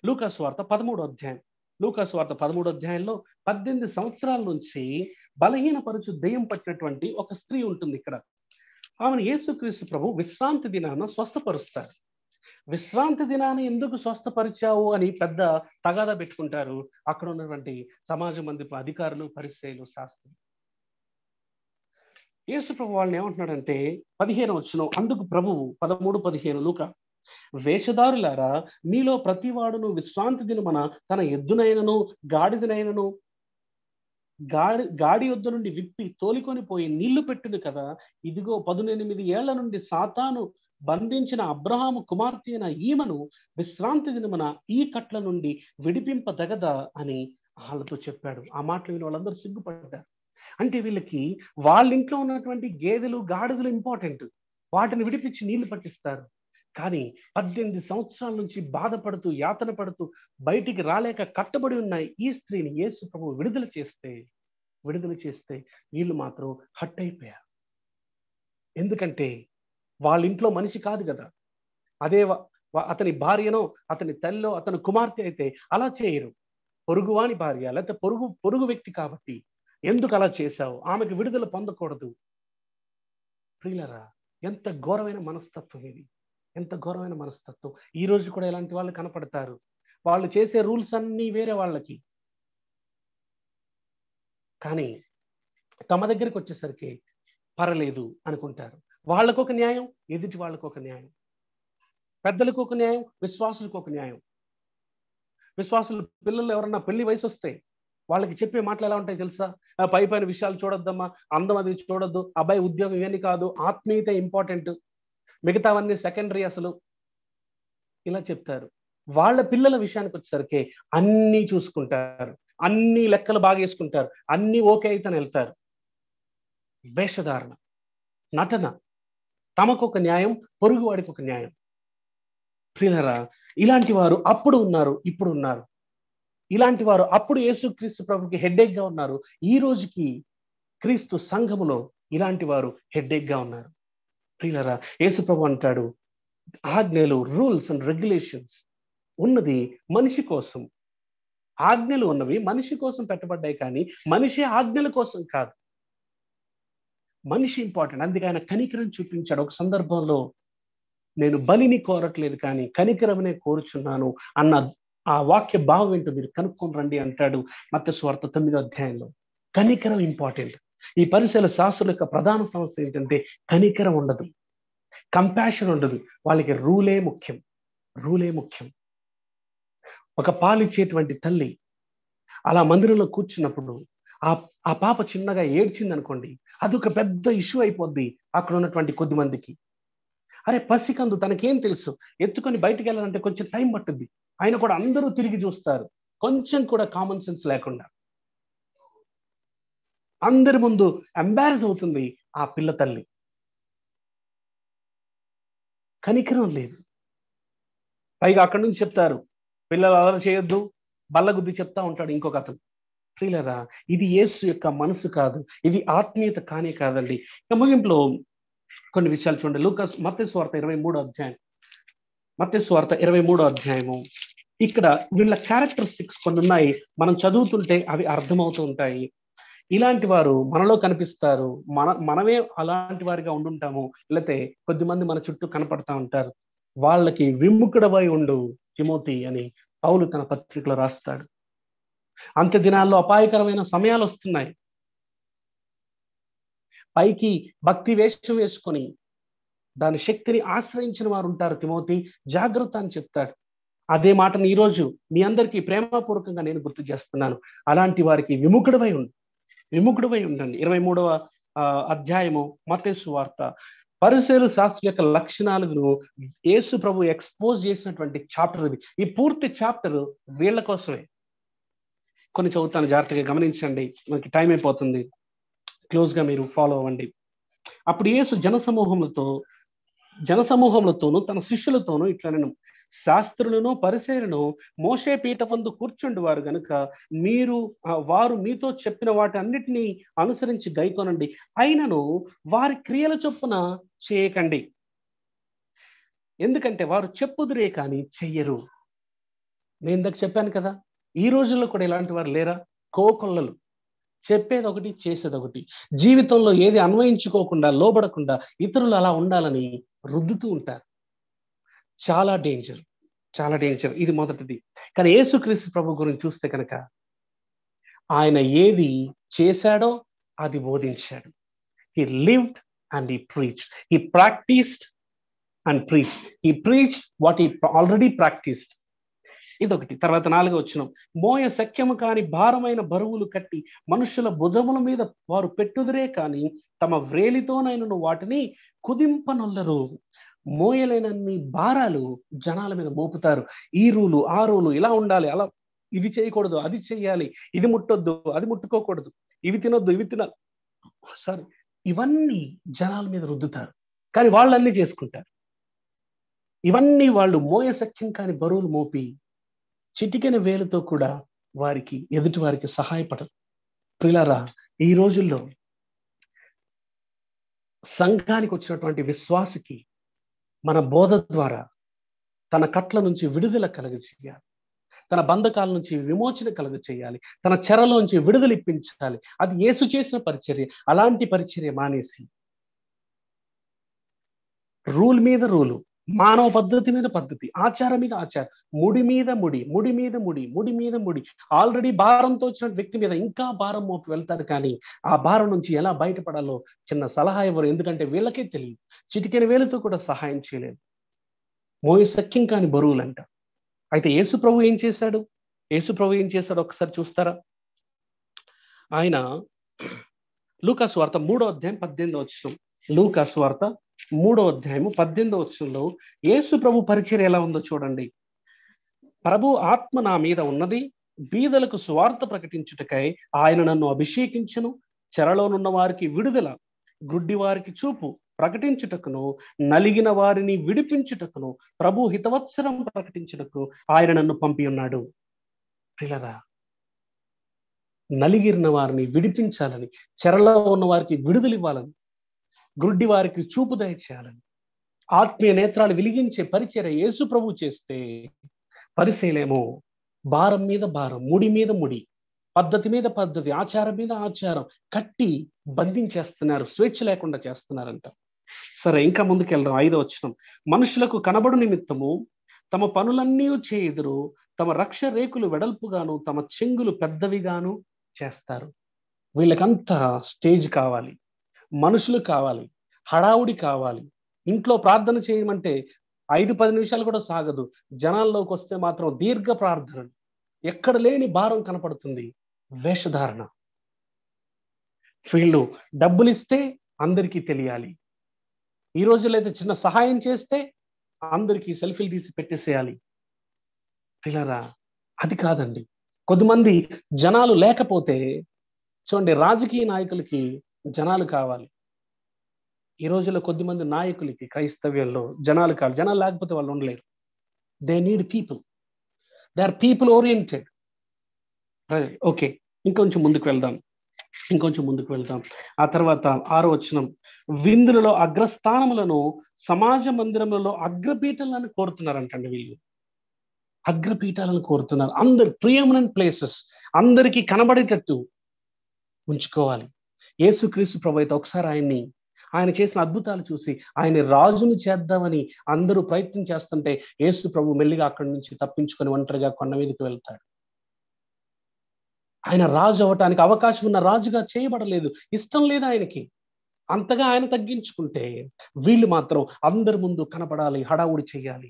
లూకా సువార్త 13వ అధ్యాయం లూకా సువార్త 13వ అధ్యాయంలో 18 సంవత్సరాల నుంచి బలహీనపరుచు దెయ్యం పట్టినటువంటి ఒక స్త్రీ ఉంటుంది ఇక్కడ. ఆమెను యేసుక్రీస్తు ప్రభు విశ్రాంతి దినాన స్వస్థపరుస్తారు. విశ్రాంతి దినాన్ని ఎందుకు స్వస్థపరిచావు అని పెద్ద తగాదా పెట్టుకుంటారు అక్కడ ఉన్నటువంటి సమాజ మందిపు అధికారులు, పరిసయ్యులు, శాస్త్రులు. యేసు ప్రభు వాళ్ళని ఏమంటున్నాడంటే 15వ వచనం, అందుకు ప్రభువు 13:15 లూకా, వేషధారులారా, మీలో ప్రతివాడును విశ్రాంతి దినమున తన ఎద్దునైనను గాడిదనైనను గాడి యొద్ద నుండి విప్పి తోలికొని పోయి నీళ్లు పెట్టును కదా. ఇదిగో 18 ఏళ్ల నుండి సాతాను బంధించిన అబ్రహాము కుమార్తె అయిన ఈమెను విశ్రాంతి దినమున ఈ కట్ల నుండి విడిపింపదగదా అని వాళ్ళతో చెప్పాడు. ఆ మాటలు విని వాళ్ళందరూ సిగ్గుపడ్డారు. అంటే వీళ్ళకి వాళ్ళ ఇంట్లో ఉన్నటువంటి గేదెలు, గాడిదలు ఇంపార్టెంట్, వాటిని విడిపించి నీళ్లు పట్టిస్తారు. కానీ 18 సంవత్సరాల నుంచి బాధపడుతూ, యాతన పడుతూ, బయటికి రాలేక కట్టబడి ఉన్న ఈ స్త్రీని యేసు ప్రభు విడుదల చేస్తే వీళ్ళు మాత్రం హట్ అయిపోయారు. ఎందుకంటే వాళ్ళ ఇంట్లో మనిషి కాదు కదా. అదే అతని భార్యనో, అతని తల్లిలో, అతని కుమార్తె అయితే అలా చేయరు. పొరుగువాని భార్య, లేకపోతే పొరుగు వ్యక్తి కాబట్టి ఎందుకు అలా చేశావు, ఆమెకు విడుదల పొందకూడదు. ప్రియులరా, ఎంత ఘోరమైన మనస్తత్వం ఇది, ఎంత ఘోరమైన మనస్తత్వం. ఈ రోజు కూడా ఇలాంటి వాళ్ళు కనపడతారు. వాళ్ళు చేసే రూల్స్ అన్నీ వేరే వాళ్ళకి, కానీ తమ దగ్గరికి వచ్చేసరికి పర్లేదు అనుకుంటారు. వాళ్ళకు ఒక న్యాయం, ఎదుటి వాళ్ళకు ఒక న్యాయం, పెద్దలకు ఒక న్యాయం, విశ్వాసులకు ఒక న్యాయం. విశ్వాసులు పిల్లలు ఎవరన్నా పెళ్లి వయసు వస్తే వాళ్ళకి చెప్పే మాటలు ఎలా ఉంటాయి తెలుసా? పైన విషయాలు చూడొద్దమ్మా, అందం అది చూడొద్దు, అబ్బాయి ఉద్యోగం ఇవన్నీ కాదు, ఆత్మీయత ఇంపార్టెంట్, మిగతావన్నీ సెకండరీ అసలు, ఇలా చెప్తారు. వాళ్ళ పిల్లల విషయానికి వచ్చేసరికి అన్నీ చూసుకుంటారు, అన్ని లెక్కలు బాగా వేసుకుంటారు, అన్ని ఓకే అయితే వెళ్తారు. వేషధారణ, నటన, తమకు ఒక న్యాయం, పొరుగు వాడికి ఒక న్యాయం. ప్రియులారా, ఇలాంటి వారు అప్పుడు ఉన్నారు, ఇప్పుడు ఉన్నారు. ఇలాంటి వారు అప్పుడు యేసుక్రీస్తు ప్రభుకి హెడ్ఏక్ గా ఉన్నారు. ఈ రోజుకి క్రీస్తు సంఘములో ఇలాంటి వారు హెడ్ఏక్ గా ఉన్నారు. ప్రియులారా, యేసు ప్రభు అంటాడు, ఆజ్ఞలు, రూల్స్ అండ్ రెగ్యులేషన్స్ ఉన్నది మనిషి కోసం. ఆజ్ఞలు ఉన్నవి మనిషి కోసం పెట్టబడ్డాయి, కానీ మనిషి ఆజ్ఞల కోసం కాదు. మనిషి ఇంపార్టెంట్. అందుకే ఆయన కనికరం చూపించాడు. ఒక సందర్భంలో, నేను బలిని కోరట్లేదు కానీ కనికరమనే కోరుచున్నాను అన్న ఆ వాక్య భావం ఏంటో మీరు కనుక్కొని రండి అంటాడు మత్తయి సువార్త 9వ అధ్యాయంలో. కనికరం ఇంపార్టెంట్. ఈ పరిసర శాస్త్రుల యొక్క ప్రధాన సమస్య ఏంటంటే కనికరం ఉండదు, కంపాషన్ ఉండదు. వాళ్ళకి రూలే ముఖ్యం. ఒక పాలిచ్చేటువంటి తల్లి అలా మందిరంలో కూర్చున్నప్పుడు ఆ పాప చిన్నగా ఏడ్చింది అనుకోండి, అదొక పెద్ద ఇష్యూ అయిపోద్ది అక్కడ ఉన్నటువంటి కొద్ది మందికి. అరే పసికందు, తనకేం తెలుసు, ఎత్తుకొని బయటికి వెళ్ళాలంటే కొంచెం టైం పట్టుద్ది. ఆయన కూడా అందరూ తిరిగి చూస్తారు, కొంచెం కూడా కామన్ సెన్స్ లేకుండా. అందరి ముందు ఎంబారస్ అవుతుంది ఆ పిల్ల తల్లి. కనికరం లేదు. పైగా అక్కడి నుంచి చెప్తారు, పిల్లలు అలరి చేయొద్దు, బల్లగుద్ది చెప్తా ఉంటాడు ఇంకొక అతను. ప్రియులారా, ఇది యేసు యొక్క మనసు కాదు, ఇది ఆత్మీయత కానే కాదండి. ఇక ముగింపులో కొన్ని విషయాలు చూడండి. మత్తయి సువార్త 23వ అధ్యాయము. ఇక్కడ వీళ్ళ క్యారెక్టరిస్టిక్స్ కొన్ని ఉన్నాయి, మనం చదువుతుంటే అవి అర్థమవుతూ ఉంటాయి. ఇలాంటి వారు మనలో కనిపిస్తారు, మనమే అలాంటి వారిగా ఉండుంటాము, లేకపోతే కొద్దిమంది మన చుట్టూ కనపడతా ఉంటారు. వాళ్ళకి విముఖుడవై ఉండు తిమోతి అని పౌలు తన పత్రికలో రాస్తాడు. అంత్య దినాల్లో అపాయకరమైన సమయాలు వస్తున్నాయి. పైకి భక్తి వేషం వేసుకొని దాని శక్తిని ఆశ్రయించిన వారు ఉంటారు. తిమోతి, జాగ్రత్త అని చెప్తాడు. అదే మాటను ఈరోజు మీ అందరికీ ప్రేమపూర్వకంగా నేను గుర్తు చేస్తున్నాను. అలాంటి వారికి విముఖుడవై ఉండండి. 23వ అధ్యాయము మత్తయి సువార్త. పరిసయ్యుల శాస్త్రుల యొక్క లక్షణాలను యేసు ప్రభు ఎక్స్పోజ్ చేసినటువంటి చాప్టర్ ఇది. ఈ పూర్తి చాప్టర్ వీళ్ళ కోసమే. కొన్ని చదువుతాను, జాగ్రత్తగా గమనించండి, మనకి టైం అయిపోతుంది. క్లోజ్ గా మీరు ఫాలో అవ్వండి. అప్పుడు యేసు జనసమూహములతోనూ తన శిష్యులతోనూ ఇట్లనెను, శాస్త్రులను పరిసయ్యులను మోషే పీఠమందు కూర్చుండి వారు గనుక వారు మీతో చెప్పిన వాటి అన్నిటినీ అనుసరించి గైకొనండి, అయినను వారి క్రియల చొప్పున చేయకండి, ఎందుకంటే వారు చెప్పుదురే కానీ చెయ్యరు. నేను ఇందాక చెప్పాను కదా, ఈ రోజుల్లో కూడా ఇలాంటి వారు లేరా? కోకొల్లలు, చెప్పేది ఒకటి, చేసేది ఒకటి. జీవితంలో ఏది అన్వయించుకోకుండా, లోబడకుండా ఇతరులు అలా ఉండాలని రుద్దుతూ ఉంటారు. చాలా డేంజర్, చాలా డేంజర్. ఇది మొదటిది. కానీ యేసుక్రీస్తు ప్రభు గురించి చూస్తే కనుక ఆయన ఏది చేశాడో అది బోధించాడు. He lived and he preached. He practised and preached. He preached what he already practised. ఇదొకటి. తర్వాత 4వ వచనం, మోయ శక్యము కాని భారమైన బరువులు కట్టి మనుషుల భుజముల మీద వారు పెట్టుదురే కాని తమ వ్రేలితోనైనను వాటిని కుదింపనొల్లరు. మోయలేనన్ని భారాలు జనాల మీద మోపుతారు. ఈ రూలు, ఆ రూలు, ఇలా ఉండాలి, అలా, ఇది చేయకూడదు, అది చెయ్యాలి, ఇది ముట్టొద్దు, అది ముట్టుకోకూడదు, ఇవి తినొద్దు, ఇవి తినాలి, సారీ, ఇవన్నీ జనాల మీద రుద్దుతారు. కానీ వాళ్ళన్నీ చేసుకుంటారు. ఇవన్నీ వాళ్ళు మోయశక్యం కాని బరువులు మోపి చిటికెన వేలుతో కూడా వారికి, ఎదుటి వారికి సహాయపడరు. ప్రియులారా, ఈ రోజుల్లో సంఘానికి వచ్చినటువంటి విశ్వాసికి మన బోధ ద్వారా తన కట్ల నుంచి విడుదల కలుగజేయాలి, తన బంధకాల నుంచి విమోచన కలుగజేయాలి, తన చెరలోంచి విడుదల ఇప్పించాలి. అది యేసు చేసిన పరిచర్య. అలాంటి పరిచర్య మానేసి రూల్ మీద రూలు, మానవ పద్ధతి మీద పద్ధతి, ఆచారం మీద ఆచారం, ముడి మీద ముడి, ముడి మీద ముడి, ముడి మీద ముడి, ఆల్రెడీ భారంతో వచ్చిన వ్యక్తి మీద ఇంకా భారం మోపి వెళ్తారు. కానీ ఆ భారం నుంచి ఎలా బయటపడాలో చిన్న సలహా ఇవ్వరు. ఎందుకంటే వీళ్ళకే తెలియదు. చిటికెన వేలుతో కూడా సహాయం చేయలేదు. మోయశక్యం కాని బరువులంట. అయితే యేసు ప్రభు ఏం చేశాడు? యేసు ప్రభు ఏం చేశాడు ఒకసారి చూస్తారా? ఆయన లూకాసు వార్త 3వ అధ్యాయం 18వ వచనం, లూకాసు వార్త 3వ అధ్యాయము 18వ వచనంలో యేసు ప్రభు పరిచర్య ఎలా ఉందో చూడండి. ప్రభు ఆత్మ నా మీద ఉన్నది, బీదలకు సువార్త ప్రకటించుటకై ఆయన నన్ను అభిషేకించును, చెరలోనున్న వారికి విడుదల, గుడ్డి వారికి చూపు ప్రకటించుటకును, నలిగిన వారిని విడిపించుటకును, ప్రభు హితవత్సరం ప్రకటించుటకు ఆయన నన్ను పంపి ఉన్నాడు. ప్రియులారా, నలిగిరిన వారిని విడిపించాలని, చెరలో ఉన్న వారికి విడుదల ఇవ్వాలని, గుడ్డి వారికి చూపు దయచేయాలని, ఆత్మీయ నేత్రాలు వెలిగించే పరిచర్య యేసు ప్రభు చేస్తే, పరిశీలేమో భారం మీద భారం, ముడి మీద ముడి, పద్ధతి మీద పద్ధతి, ఆచారం మీద ఆచారం కట్టి బంధించేస్తున్నారు, స్వేచ్ఛ లేకుండా చేస్తున్నారంట. సరే, ఇంకా ముందుకెళ్దాం. 5వ వచనం, మనుషులకు కనబడు నిమిత్తము తమ పనులన్నీ చేయుదురు, తమ రక్ష రేకులు వెడల్పుగాను తమ చెంగులు పెద్దవిగాను చేస్తారు. వీళ్ళకంతా స్టేజ్ కావాలి, మనుషులు కావాలి, హడావుడి కావాలి. ఇంట్లో ప్రార్థన చేయమంటే 5-10 నిమిషాలు కూడా సాగదు. జనాల్లోకి వస్తే మాత్రం దీర్ఘ ప్రార్థనలు, ఎక్కడ లేని భారం కనపడుతుంది. వేషధారణ. వీళ్ళు డబ్బులు ఇస్తే అందరికీ తెలియాలి. ఈ రోజుల్లో అయితే చిన్న సహాయం చేస్తే అందరికీ సెల్ఫీలు తీసి పెట్టేసేయాలి. పిల్లరా, అది కాదండి. కొద్దిమంది జనాలు లేకపోతే చూడండి, రాజకీయ నాయకులకి జనాలు కావాలి. ఈ రోజుల్లో కొద్దిమంది నాయకులకి క్రైస్తవ్యంలో జనాలు కావాలి. జనాలు లేకపోతే వాళ్ళు ఉండలేరు. They need people. They are people oriented. Okay, ఇంకొంచెం ముందుకు వెళ్దాం. ఆ తర్వాత 6వ వచనం, విందులలో అగ్రస్థానములను సమాజ మందిరములలో అగ్రపీఠాలను కోరుతున్నారంటండి. వీళ్ళు అగ్రపీఠాలను కోరుతున్నారు. అందరు ప్రియమినెంట్ ప్లేసెస్ అందరికీ కనబడేటట్టు ఉంచుకోవాలి. యేసుక్రీస్తు ప్రభు అయితే ఒకసారి ఆయన చేసిన అద్భుతాలు చూసి ఆయన రాజును చేద్దామని అందరూ ప్రయత్నం చేస్తుంటే యేసు ప్రభు మెల్లిగా అక్కడి నుంచి తప్పించుకొని ఒంటరిగా కొండ మీదకి వెళ్తాడు. ఆయన రాజు అవటానికి అవకాశం ఉన్న రాజుగా చేయబడలేదు. ఇష్టం లేదు ఆయనకి. అంతగా ఆయన తగ్గించుకుంటే వీళ్ళు మాత్రం అందరి ముందు కనపడాలి, హడావుడి చేయాలి.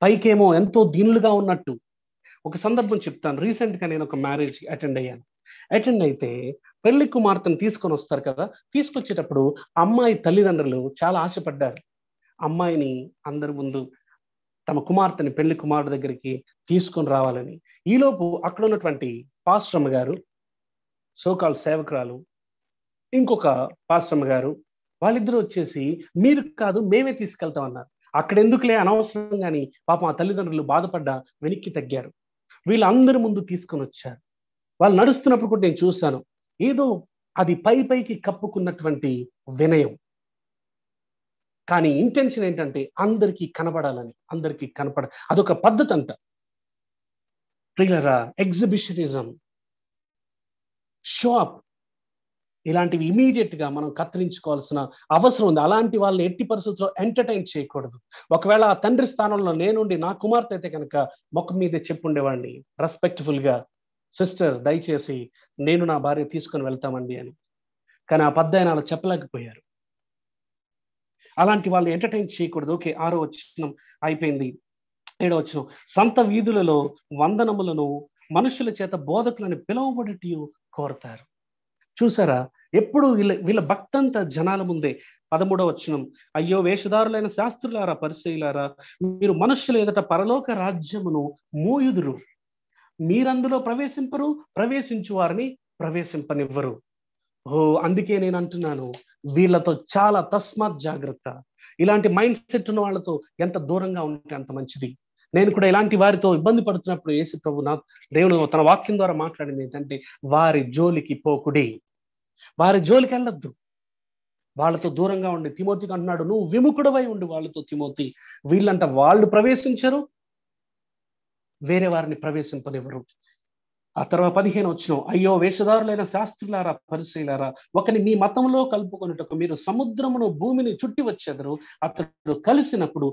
పైకేమో ఎంతో దీనులుగా ఉన్నట్టు. ఒక సందర్భం చెప్తాను. రీసెంట్గా నేను ఒక మ్యారేజ్ అటెండ్ అయితే పెళ్లి కుమార్తెను తీసుకొని వస్తారు కదా. తీసుకొచ్చేటప్పుడు అమ్మాయి తల్లిదండ్రులు చాలా ఆశపడ్డారు. అమ్మాయిని అందరి ముందు తమ కుమార్తెని, పెళ్లి కుమారుడు దగ్గరికి తీసుకొని రావాలని. ఈలోపు అక్కడ ఉన్నటువంటి పాస్టమ్మ గారు, సోకాల్ సేవకురాలు, ఇంకొక పాస్టమ్మ గారు, వాళ్ళిద్దరూ వచ్చేసి మీరు కాదు మేమే తీసుకెళ్తామన్నారు. అక్కడెందుకులే అనవసరం కానీ పాపం ఆ తల్లిదండ్రులు బాధపడ్డా వెనక్కి తగ్గారు. వీళ్ళందరి ముందు తీసుకొని వచ్చారు. వాళ్ళు నడుస్తున్నప్పుడు కూడా నేను చూశాను, ఏదో అది పైకి కప్పుకున్నటువంటి వినయం. కానీ ఇంటెన్షన్ ఏంటంటే అందరికీ కనబడాలని, అదొక పద్ధతి అంట. ప్రియులరా, ఎగ్జిబిషనిజం, షో అప్, ఇలాంటివి ఇమీడియట్ గా మనం కత్తిరించుకోవాల్సిన అవసరం ఉంది. అలాంటి వాళ్ళని ఎట్టి పరిస్థితుల్లో ఎంటర్టైన్ చేయకూడదు. ఒకవేళ ఆ తండ్రి స్థానంలో నేనుండి నా కుమార్తె అయితే కనుక ముఖం మీదే చెప్పుండేవాడిని రెస్పెక్ట్ఫుల్ గా, సిస్టర్ దయచేసి నేను నా భార్య తీసుకొని వెళ్తామండి అని. కానీ ఆ పెద్దాయన అలా చెప్పలేకపోయారు. అలాంటి వాళ్ళని ఎంటర్టైన్ చేయకూడదు. ఓకే, 6వ వచనం అయిపోయింది. 7వ వచనం, సంత వీధులలో వందనములను మనుషుల చేత బోధకులను పిలువబడుటయు కోరతారు. చూసారా, ఎప్పుడు వీళ్ళ భక్తంతా జనాల ముందే. 13వ వచనం, అయ్యో వేషధారులైన శాస్త్రులారా, పరిసయ్యులారా, మీరు మనుషుల ఎదుట పరలోక రాజ్యమును మోయుదురు, మీరందులో ప్రవేశింపరు, ప్రవేశించు వారిని ప్రవేశింపనివ్వరు. అందుకే నేను అంటున్నాను, వీళ్ళతో చాలా తస్మాత్ జాగ్రత్త. ఇలాంటి మైండ్ సెట్ ఉన్న వాళ్ళతో ఎంత దూరంగా ఉంటే అంత మంచిది. నేను కూడా ఇలాంటి వారితో ఇబ్బంది పడుతున్నప్పుడు యేసు ప్రభు దేవుడు తన వాక్యం ద్వారా మాట్లాడింది ఏంటంటే, వారి జోలికి పోకుడి, వారి జోలికి వెళ్ళొద్దు, వాళ్ళతో దూరంగా ఉండి. తిమోతికి అంటున్నాడు, నువ్వు విముఖుడవై ఉండి వాళ్ళతో తిమోతి. వీళ్ళంట వాళ్ళు ప్రవేశించరు, వేరే వారిని ప్రవేశింపనివ్వరు. ఆ తర్వాత 15 వచనం, అయ్యో వేషధారులైన శాస్త్రులారా, పరిసయ్యులారా, ఒకని మీ మతంలో కలుపుకొనుటకు మీరు సముద్రమును భూమిని చుట్టి వచ్చెదరు. అతడు కలిసినప్పుడు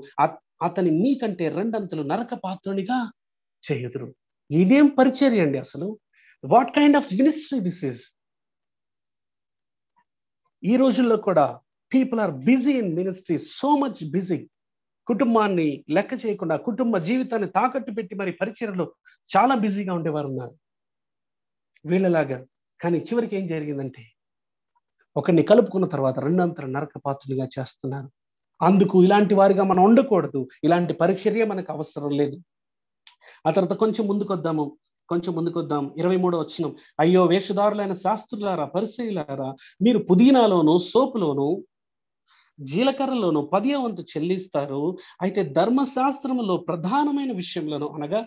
అతని మీకంటే రెండంతలు నరక పాత్రునిగా చేయుదురు. ఇదేం పరిచర్య అండి అసలు? What kind of ministry this is? ఈ రోజుల్లో కూడా people are busy in ministry, so much busy. కుటుంబాన్ని లెక్క చేయకుండా, కుటుంబ జీవితాన్ని తాకట్టు పెట్టి మరి పరిచర్యలో చాలా బిజీగా ఉండేవారు ఉన్నారు వీళ్ళలాగా. కానీ చివరికి ఏం జరిగిందంటే, ఒకరిని కలుపుకున్న తర్వాత రెండంతర నరక పాత్రునిగా చేస్తున్నారు. అందుకు ఇలాంటి వారిగా మనం ఉండకూడదు. ఇలాంటి పరిచర్య మనకు అవసరం లేదు. ఆ తర్వాత కొంచెం ముందుకొద్దాం. 23వ వచనం, అయ్యో వేషధారులైన శాస్త్రులారా, పరిసయ్యులారా, మీరు పుదీనాలోను సోపులోను జీలకర్రలోను 10వ వంతు చెల్లిస్తారు. అయితే ధర్మశాస్త్రములో ప్రధానమైన విషయములను అనగా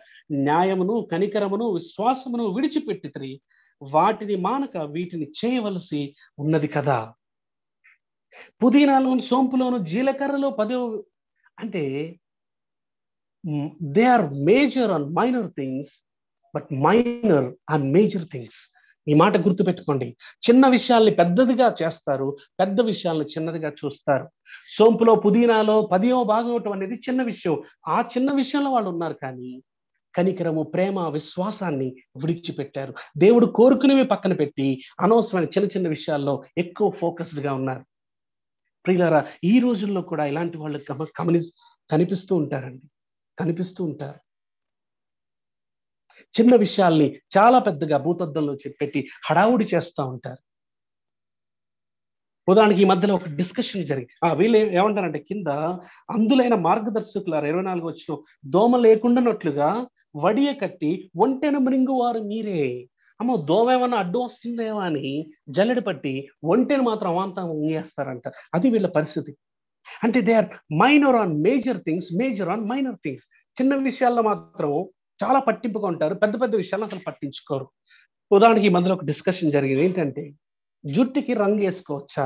న్యాయమును, కనికరమును, విశ్వాసమును విడిచిపెట్టితిరి, వాటిని మానక వీటిని చేయవలసి ఉన్నది కదా. పుదీనాలోను, సోంపులోను, జీలకర్రలో 10వ, అంటే they are major on minor things, but minor on major things. ఈ మాట గుర్తుపెట్టుకోండి. చిన్న విషయాల్ని పెద్దదిగా చేస్తారు, పెద్ద విషయాలను చిన్నదిగా చూస్తారు. సోంపులో, పుదీనాలో 10వ భాగం ఇవ్వటం అనేది చిన్న విషయం. ఆ చిన్న విషయంలో వాళ్ళు ఉన్నారు, కానీ కనికరము, ప్రేమ, విశ్వాసాన్ని విడిచిపెట్టారు. దేవుడు కోరుకునేవి పక్కన పెట్టి అనవసరమైన చిన్న చిన్న విషయాల్లో ఎక్కువ ఫోకస్డ్ గా ఉన్నారు. ప్రియులారా, ఈ రోజుల్లో కూడా ఇలాంటి వాళ్ళు కనిపిస్తూ ఉంటారు. చిన్న విషయాల్ని చాలా పెద్దగా భూతద్దంలో పెట్టి హడావుడి చేస్తూ ఉంటారు. ఉదాహరణకి ఈ మధ్యలో ఒక డిస్కషన్ జరిగి వీళ్ళు ఏమంటారంటే, కింద అందులైన మార్గదర్శకులారు 24 వచనం, దోమ లేకుండానట్లుగా వడియ కట్టి ఒంటెను మృంగువారు మీరే. అమ్మో, దోమ ఏమన్నా అడ్డు వస్తుందేమో అని జల్లెడ పట్టి ఒంటెను మాత్రం అవాంతం ఉంగేస్తారంట. అది వీళ్ళ పరిస్థితి. అంటే they are minor on major things, major on minor things. చిన్న విషయాల్లో మాత్రం చాలా పట్టింపుగా ఉంటారు, పెద్ద పెద్ద విషయాలను అసలు పట్టించుకోరు. ఉదాహరణకి ఈ మధ్యలో ఒక డిస్కషన్ జరిగింది ఏంటంటే, జుట్టుకి రంగు వేసుకోవచ్చా?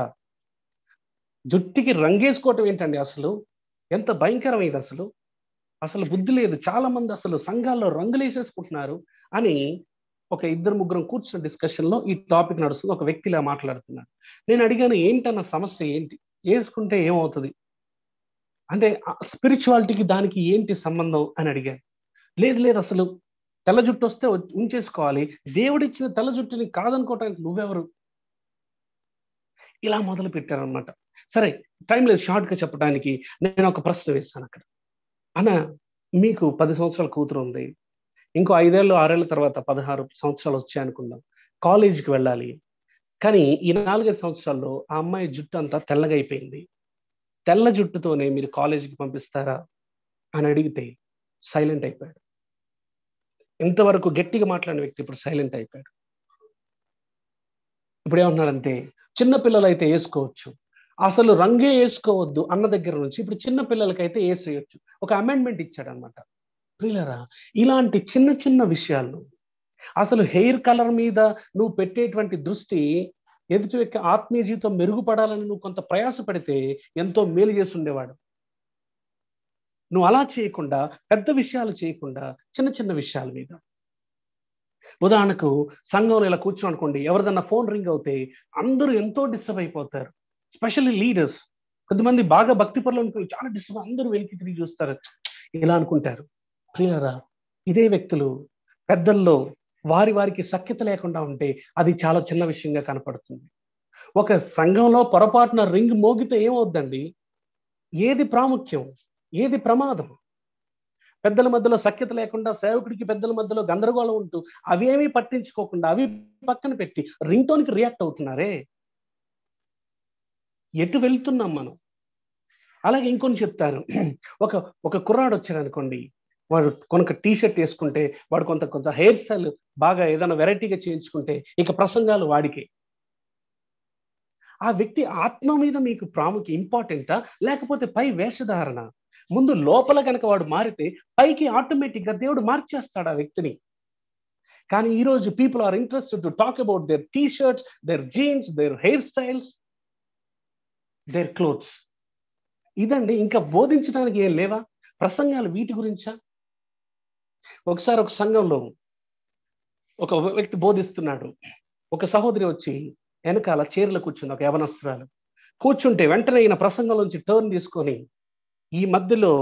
జుట్టుకి రంగేసుకోవటం ఏంటండి అసలు? ఎంత భయంకరమైంది అసలు? అసలు బుద్ధి లేదు. చాలా మంది అసలు సంఘాల్లో రంగులు వేసేసుకుంటున్నారు అని ఒక ఇద్దరు ముగ్గురం కూర్చున్న డిస్కషన్ లో ఈ టాపిక్ నడుస్తుంది. ఒక వ్యక్తి ఇలా మాట్లాడుతున్నాడు. నేను అడిగాను, ఏంటన్న సమస్య ఏంటి? వేసుకుంటే ఏమవుతుంది అంటే, స్పిరిచువాలిటీకి దానికి ఏంటి సంబంధం అని అడిగాను. లేదు అసలు తెల్ల జుట్టు వస్తే ఉంచేసుకోవాలి, దేవుడిచ్చిన తెల్ల జుట్టుని కాదనుకోవటానికి నువ్వెవరు? ఇలా మొదలు పెట్టారనమాట. సరే, టైం లేదు షార్ట్గా చెప్పడానికి. నేను ఒక ప్రశ్న వేశాను అక్కడ. అన్న, మీకు 10 సంవత్సరాల కూతురు ఉంది, ఇంకో 5 ఏళ్ళు 6 ఏళ్ళ తర్వాత 16 సంవత్సరాలు వచ్చాయనుకుందాం, కాలేజీకి వెళ్ళాలి. కానీ ఈ 4-5 సంవత్సరాల్లో ఆ అమ్మాయి జుట్టు అంతా తెల్లగా అయిపోయింది. తెల్ల జుట్టుతోనే మీరు కాలేజీకి పంపిస్తారా అని అడిగితే సైలెంట్ అయిపోయాడు. ఇంతవరకు గట్టిగా మాట్లాడిన వ్యక్తి ఇప్పుడు సైలెంట్ అయిపోయాడు. ఇప్పుడు ఏమంటున్నాడంటే, చిన్న పిల్లలు అయితే వేసుకోవచ్చు, అసలు రంగే వేసుకోవద్దు అన్న దగ్గర నుంచి ఇప్పుడు చిన్న పిల్లలకైతే వేసేయచ్చు. ఒక అమెండ్మెంట్ ఇచ్చాడు అనమాట. ప్రియులారా, ఇలాంటి చిన్న చిన్న విషయాలు, అసలు హెయిర్ కలర్ మీద నువ్వు పెట్టేటువంటి దృష్టి ఎదుటి వ్యక్తి ఆత్మీయ జీవితం మెరుగుపడాలని నువ్వు కొంత ప్రయాసపడితే ఎంతో మేలు చేసి ఉండేవాడు. నువ్వు అలా చేయకుండా, పెద్ద విషయాలు చేయకుండా చిన్న చిన్న విషయాల మీద ఉదాహరణకు సంఘంలో ఇలా కూర్చొని అనుకోండి, ఎవరిదన్నా ఫోన్ రింగ్ అవుతే అందరూ ఎంతో డిస్టర్బ్ అయిపోతారు. Specially leaders. కొంతమంది బాగా భక్తి పరులు అనుకో చాలా డిస్టర్బ్, అందరూ వెనక్కి తిరిగి చూస్తారు, ఇలా అనుకుంటారు. ప్రియులారా, ఇదే వ్యక్తులు పెద్దల్లో వారికి సఖ్యత లేకుండా ఉంటే అది చాలా చిన్న విషయంగా కనపడుతుంది. ఒక సంఘంలో పొరపాటున రింగ్ మోగితే ఏమవుద్దండి? ఏది ప్రాముఖ్యం? ఏది ప్రమాదం? పెద్దల మధ్యలో సఖ్యత లేకుండా సేవకుడికి పెద్దల మధ్యలో గందరగోళం ఉంటూ అవేమీ పట్టించుకోకుండా అవి పక్కన పెట్టి రింగ్ టోన్కి రియాక్ట్ అవుతున్నారే, ఎటు వెళ్తున్నాం మనం? అలాగే ఇంకొని చెప్తారు. ఒక ఒక కుర్రాడు వచ్చాడు అనుకోండి, వాడు కొనక టీ షర్ట్ వేసుకుంటే, వాడు కొంత కొంత హెయిర్ స్టైల్ బాగా ఏదైనా వెరైటీగా చేయించుకుంటే ఇక ప్రసంగాలు వాడికే. ఆ వ్యక్తి ఆత్మ మీద మీకు ఇంపార్టెంటా? లేకపోతే పై వేషధారణ? ముందు లోపల గనక వాడు మారితే పైకి ఆటోమేటిక్‌గా దేవుడు మార్చేస్తాడు ఆ వ్యక్తిని. కానీ ఈరోజు people are interested to talk about their T shirts, their jeans, their hair styles, their clothes. ఇదండి. ఇంకా బోధించడానికి ఏం లేవా? ప్రసంగాలు వీటి గురించా? ఒకసారి ఒక సంఘంలో ఒక వ్యక్తి బోధిస్తున్నాడు. ఒక సహోదరి వచ్చి వెనకాల చైర్‌లో కూర్చుంది, ఒక యవనస్తురాలు. కూర్చుంటే వెంటనే ఈయన ప్రసంగంలోంచి టర్న్ తీసుకొని, ఈ మధ్యలో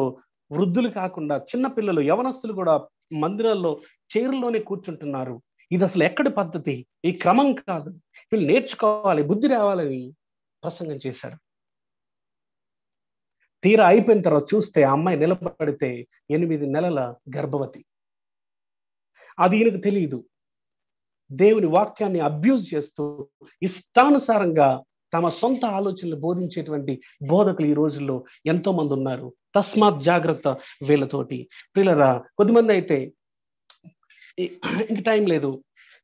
వృద్ధులు కాకుండా చిన్న పిల్లలు, యవనస్తులు కూడా మందిరాల్లో చైర్‌లోనే కూర్చుంటున్నారు. ఇదసలు ఎక్కడి పద్ధతి? ఈ క్రమం కాదు. వీళ్ళు నేర్చుకోవాలి, బుద్ధి రావాలని ప్రసంగం చేశాడు. తీరా అయిపోయిన తర్వాత చూస్తే ఆ అమ్మాయి నిలబడితే 8 నెలల గర్భవతి. అది ఈయనకు తెలీదు. దేవుని వాక్యాన్ని అబ్యూజ్ చేస్తూ ఇష్టానుసారంగా తమ సొంత ఆలోచనలు బోధించేటువంటి బోధకులు ఈ రోజుల్లో ఎంతో మంది ఉన్నారు. తస్మాత్ జాగ్రత్త వీళ్ళతోటి. ప్రియులారా, కొద్దిమంది అయితే ఇంక టైం లేదు.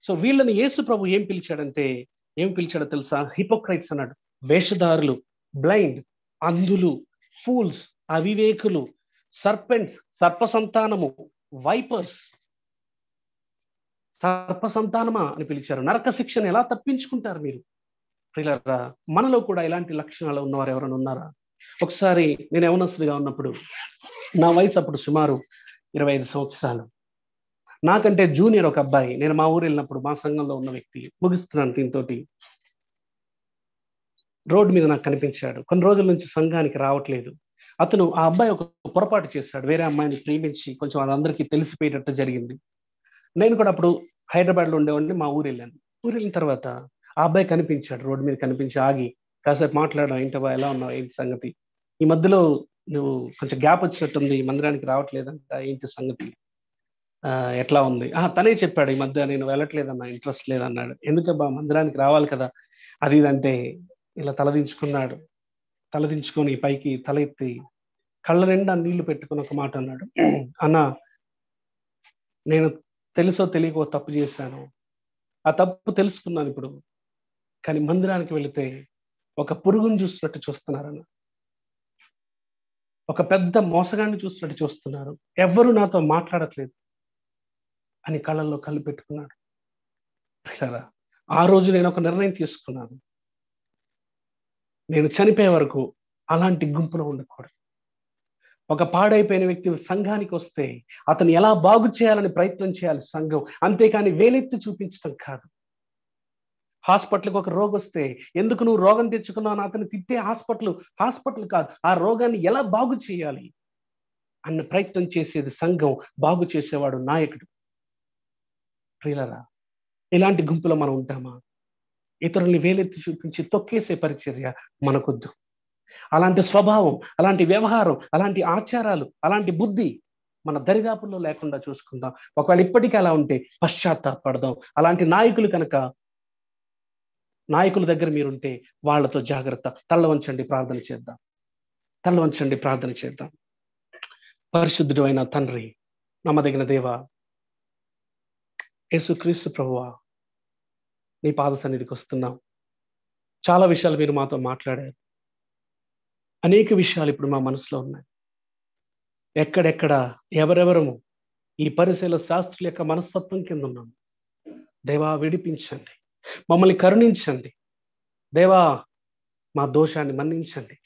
సో వీళ్ళని యేసు ప్రభు ఏం పిలిచాడో తెలుసా? హిపోక్రైట్స్ అన్నాడు. వేషధారులు, బ్లైండ్, అంధులు, ఫూల్స్, అవివేకులు, సర్పెంట్స్, సర్ప సంతానము, వైపర్స్. సర్ప సంతానమా అని పిలిచారు. నరక శిక్షను ఎలా తప్పించుకుంటారు మీరు? ప్రియులారా, మనలో కూడా ఇలాంటి లక్షణాలు ఉన్నవారు ఎవరైనా ఉన్నారా? ఒకసారి నేను యవనస్తుడిగా ఉన్నప్పుడు, నా వయసు అప్పుడు సుమారు 25 సంవత్సరాలు. నాకంటే జూనియర్ ఒక అబ్బాయి, నేను మా ఊరు వెళ్ళినప్పుడు మా సంఘంలో ఉన్న వ్యక్తి, ముగిస్తున్నాను దీంతోటి, రోడ్డు మీద నాకు కనిపించాడు. కొన్ని రోజుల నుంచి సంఘానికి రావట్లేదు. ఆ అబ్బాయి ఒక పొరపాటు చేశాడు. వేరే అమ్మాయిని ప్రేమించి కొంచెం అది అందరికీ తెలిసిపోయేటట్టు జరిగింది. నేను కూడా అప్పుడు హైదరాబాద్‌లో ఉండేవాడిని. మా ఊరు వెళ్ళాను. ఊరు వెళ్ళిన తర్వాత ఆ అబ్బాయి కనిపించాడు. రోడ్డు మీద కనిపించి ఆగి కాసేపు మాట్లాడాం. "ఏంటబ్బా ఎలా ఉన్నావు? ఏంటి సంగతి? ఈ మధ్యలో నువ్వు కొంచెం గ్యాప్ వచ్చినట్టుంది. మందిరానికి రావట్లేదంట. ఏంటి సంగతి? ఎట్లా ఉంది?" తనే చెప్పాడు. "ఈ మధ్య నేను వెళ్ళట్లేదన్నా, ఇంట్రెస్ట్ లేదన్నాడు." "ఎందుకబ్బా మందిరానికి రావాలి కదా!" అది ఇది అంటే ఇలా తలదించుకున్నాడు. తలదించుకొని పైకి తల ఎత్తి కళ్ళ నిండా నీళ్లు పెట్టుకొని ఒక మాట అన్నాడు. "అన్నా, నేను తెలుసో తెలియకో తప్పు చేశాను. ఆ తప్పు తెలుసుకున్నాను ఇప్పుడు. కానీ మందిరానికి వెళితే ఒక పురుగుని చూసినట్టు చూస్తున్నారన్న. ఒక పెద్ద మోసగాడిని చూసినట్టు చూస్తున్నారు. ఎవ్వరు నాతో మాట్లాడట్లేదు" అని కళ్ళల్లో కళ్ళు పెట్టుకున్నాడు. ప్రియులారా, ఆ రోజు నేను ఒక నిర్ణయం తీసుకున్నాను. నేను చనిపోయే వరకు అలాంటి గుంపులో ఉండకూడదు. ఒక పాడైపోయిన వ్యక్తి సంఘానికి వస్తే అతన్ని ఎలా బాగు చేయాలని ప్రయత్నం చేయాలి సంఘం. అంతేకాని వేలెత్తి చూపించడం కాదు. హాస్పిటల్‌కి ఒక రోగొస్తే ఎందుకు నువ్వు రోగం తెచ్చుకున్నావు అని అతన్ని తిట్టే హాస్పిటల్ కాదు. ఆ రోగాన్ని ఎలా బాగు చేయాలి అన్న ప్రయత్నం చేసేది సంఘం. బాగు చేసేవాడు నాయకుడు. ప్రియులారా, ఇలాంటి గుంపులో మనం ఉంటామా? ఇతరుల్ని వేలెత్తి చూపించి తొక్కేసే పరిచర్య మనకొద్దు. అలాంటి స్వభావం, అలాంటి వ్యవహారం, అలాంటి ఆచారాలు, అలాంటి బుద్ధి మన దరిదాపుల్లో లేకుండా చూసుకుందాం. ఒకవేళ ఇప్పటికీ అలా ఉంటే పశ్చాత్తాపపడదాం. అలాంటి నాయకుల దగ్గర మీరుంటే వాళ్ళతో జాగ్రత్త. తల్ల వంచండి, ప్రార్థన చేద్దాం. తల్ల వంచండి, ప్రార్థన చేద్దాం. పరిశుద్ధుడు అయిన తండ్రి, నమ్మదగిన దేవా, యేసుక్రీస్తు ప్రభువా, నీ పాద సన్నిధికి వస్తున్నాం. చాలా విషయాలు మీరు మాతో మాట్లాడారు. అనేక విషయాలు ఇప్పుడు మా మనసులో ఉన్నాయి. ఎక్కడెక్కడ ఎవరెవరము ఈ పరిశీల శాస్త్రుల యొక్క మనస్తత్వం కింద ఉన్నాం. దేవా, విడిపించండి, మమ్మల్ని కరుణించండి. దేవా, మా దోషాన్ని మన్నించండి.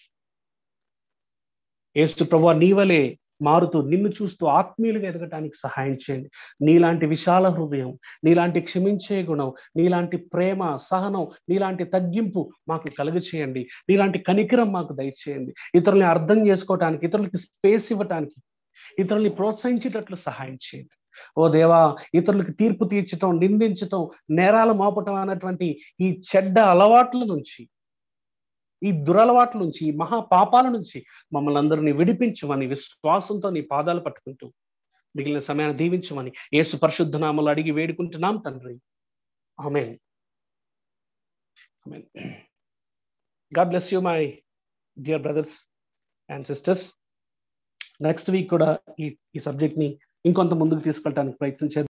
యేసు ప్రభువా, నీ వలే మారుతూ నిన్ను చూస్తూ ఆత్మీయులుగా ఎదగటానికి సహాయం చేయండి. నీలాంటి విశాల హృదయం, నీలాంటి క్షమించే గుణం, నీలాంటి ప్రేమ, సహనం, నీలాంటి తగ్గింపు మాకు కలుగ చేయండి. నీలాంటి కనికరం మాకు దయచేయండి. ఇతరుల్ని అర్థం చేసుకోవటానికి, ఇతరులకి స్పేస్ ఇవ్వటానికి, ఇతరుల్ని ప్రోత్సహించేటట్లు సహాయం చేయండి. ఓ దేవా, ఇతరులకు తీర్పు తీర్చటం, నిందించటం, నేరాలు మోపటం అన్నటువంటి ఈ చెడ్డ అలవాట్ల నుంచి, ఈ దురలవాట్ల నుంచి, ఈ మహా పాపాల నుంచి మమ్మల్ని అందరినీ విడిపించమని విశ్వాసంతో నీ పాదాలు పట్టుకుంటూ మిగిలిన సమయాన్ని దీవించమని యేసు పరిశుద్ధ నామములో అడిగి వేడుకుంటున్నాం తండ్రి. Amen. Amen. God bless you my dear brothers and sisters. Next week కూడా ఈ సబ్జెక్ట్ ని ఇంకొంత ముందుకు తీసుకెళ్ళడానికి ప్రయత్నం చేద్దాం.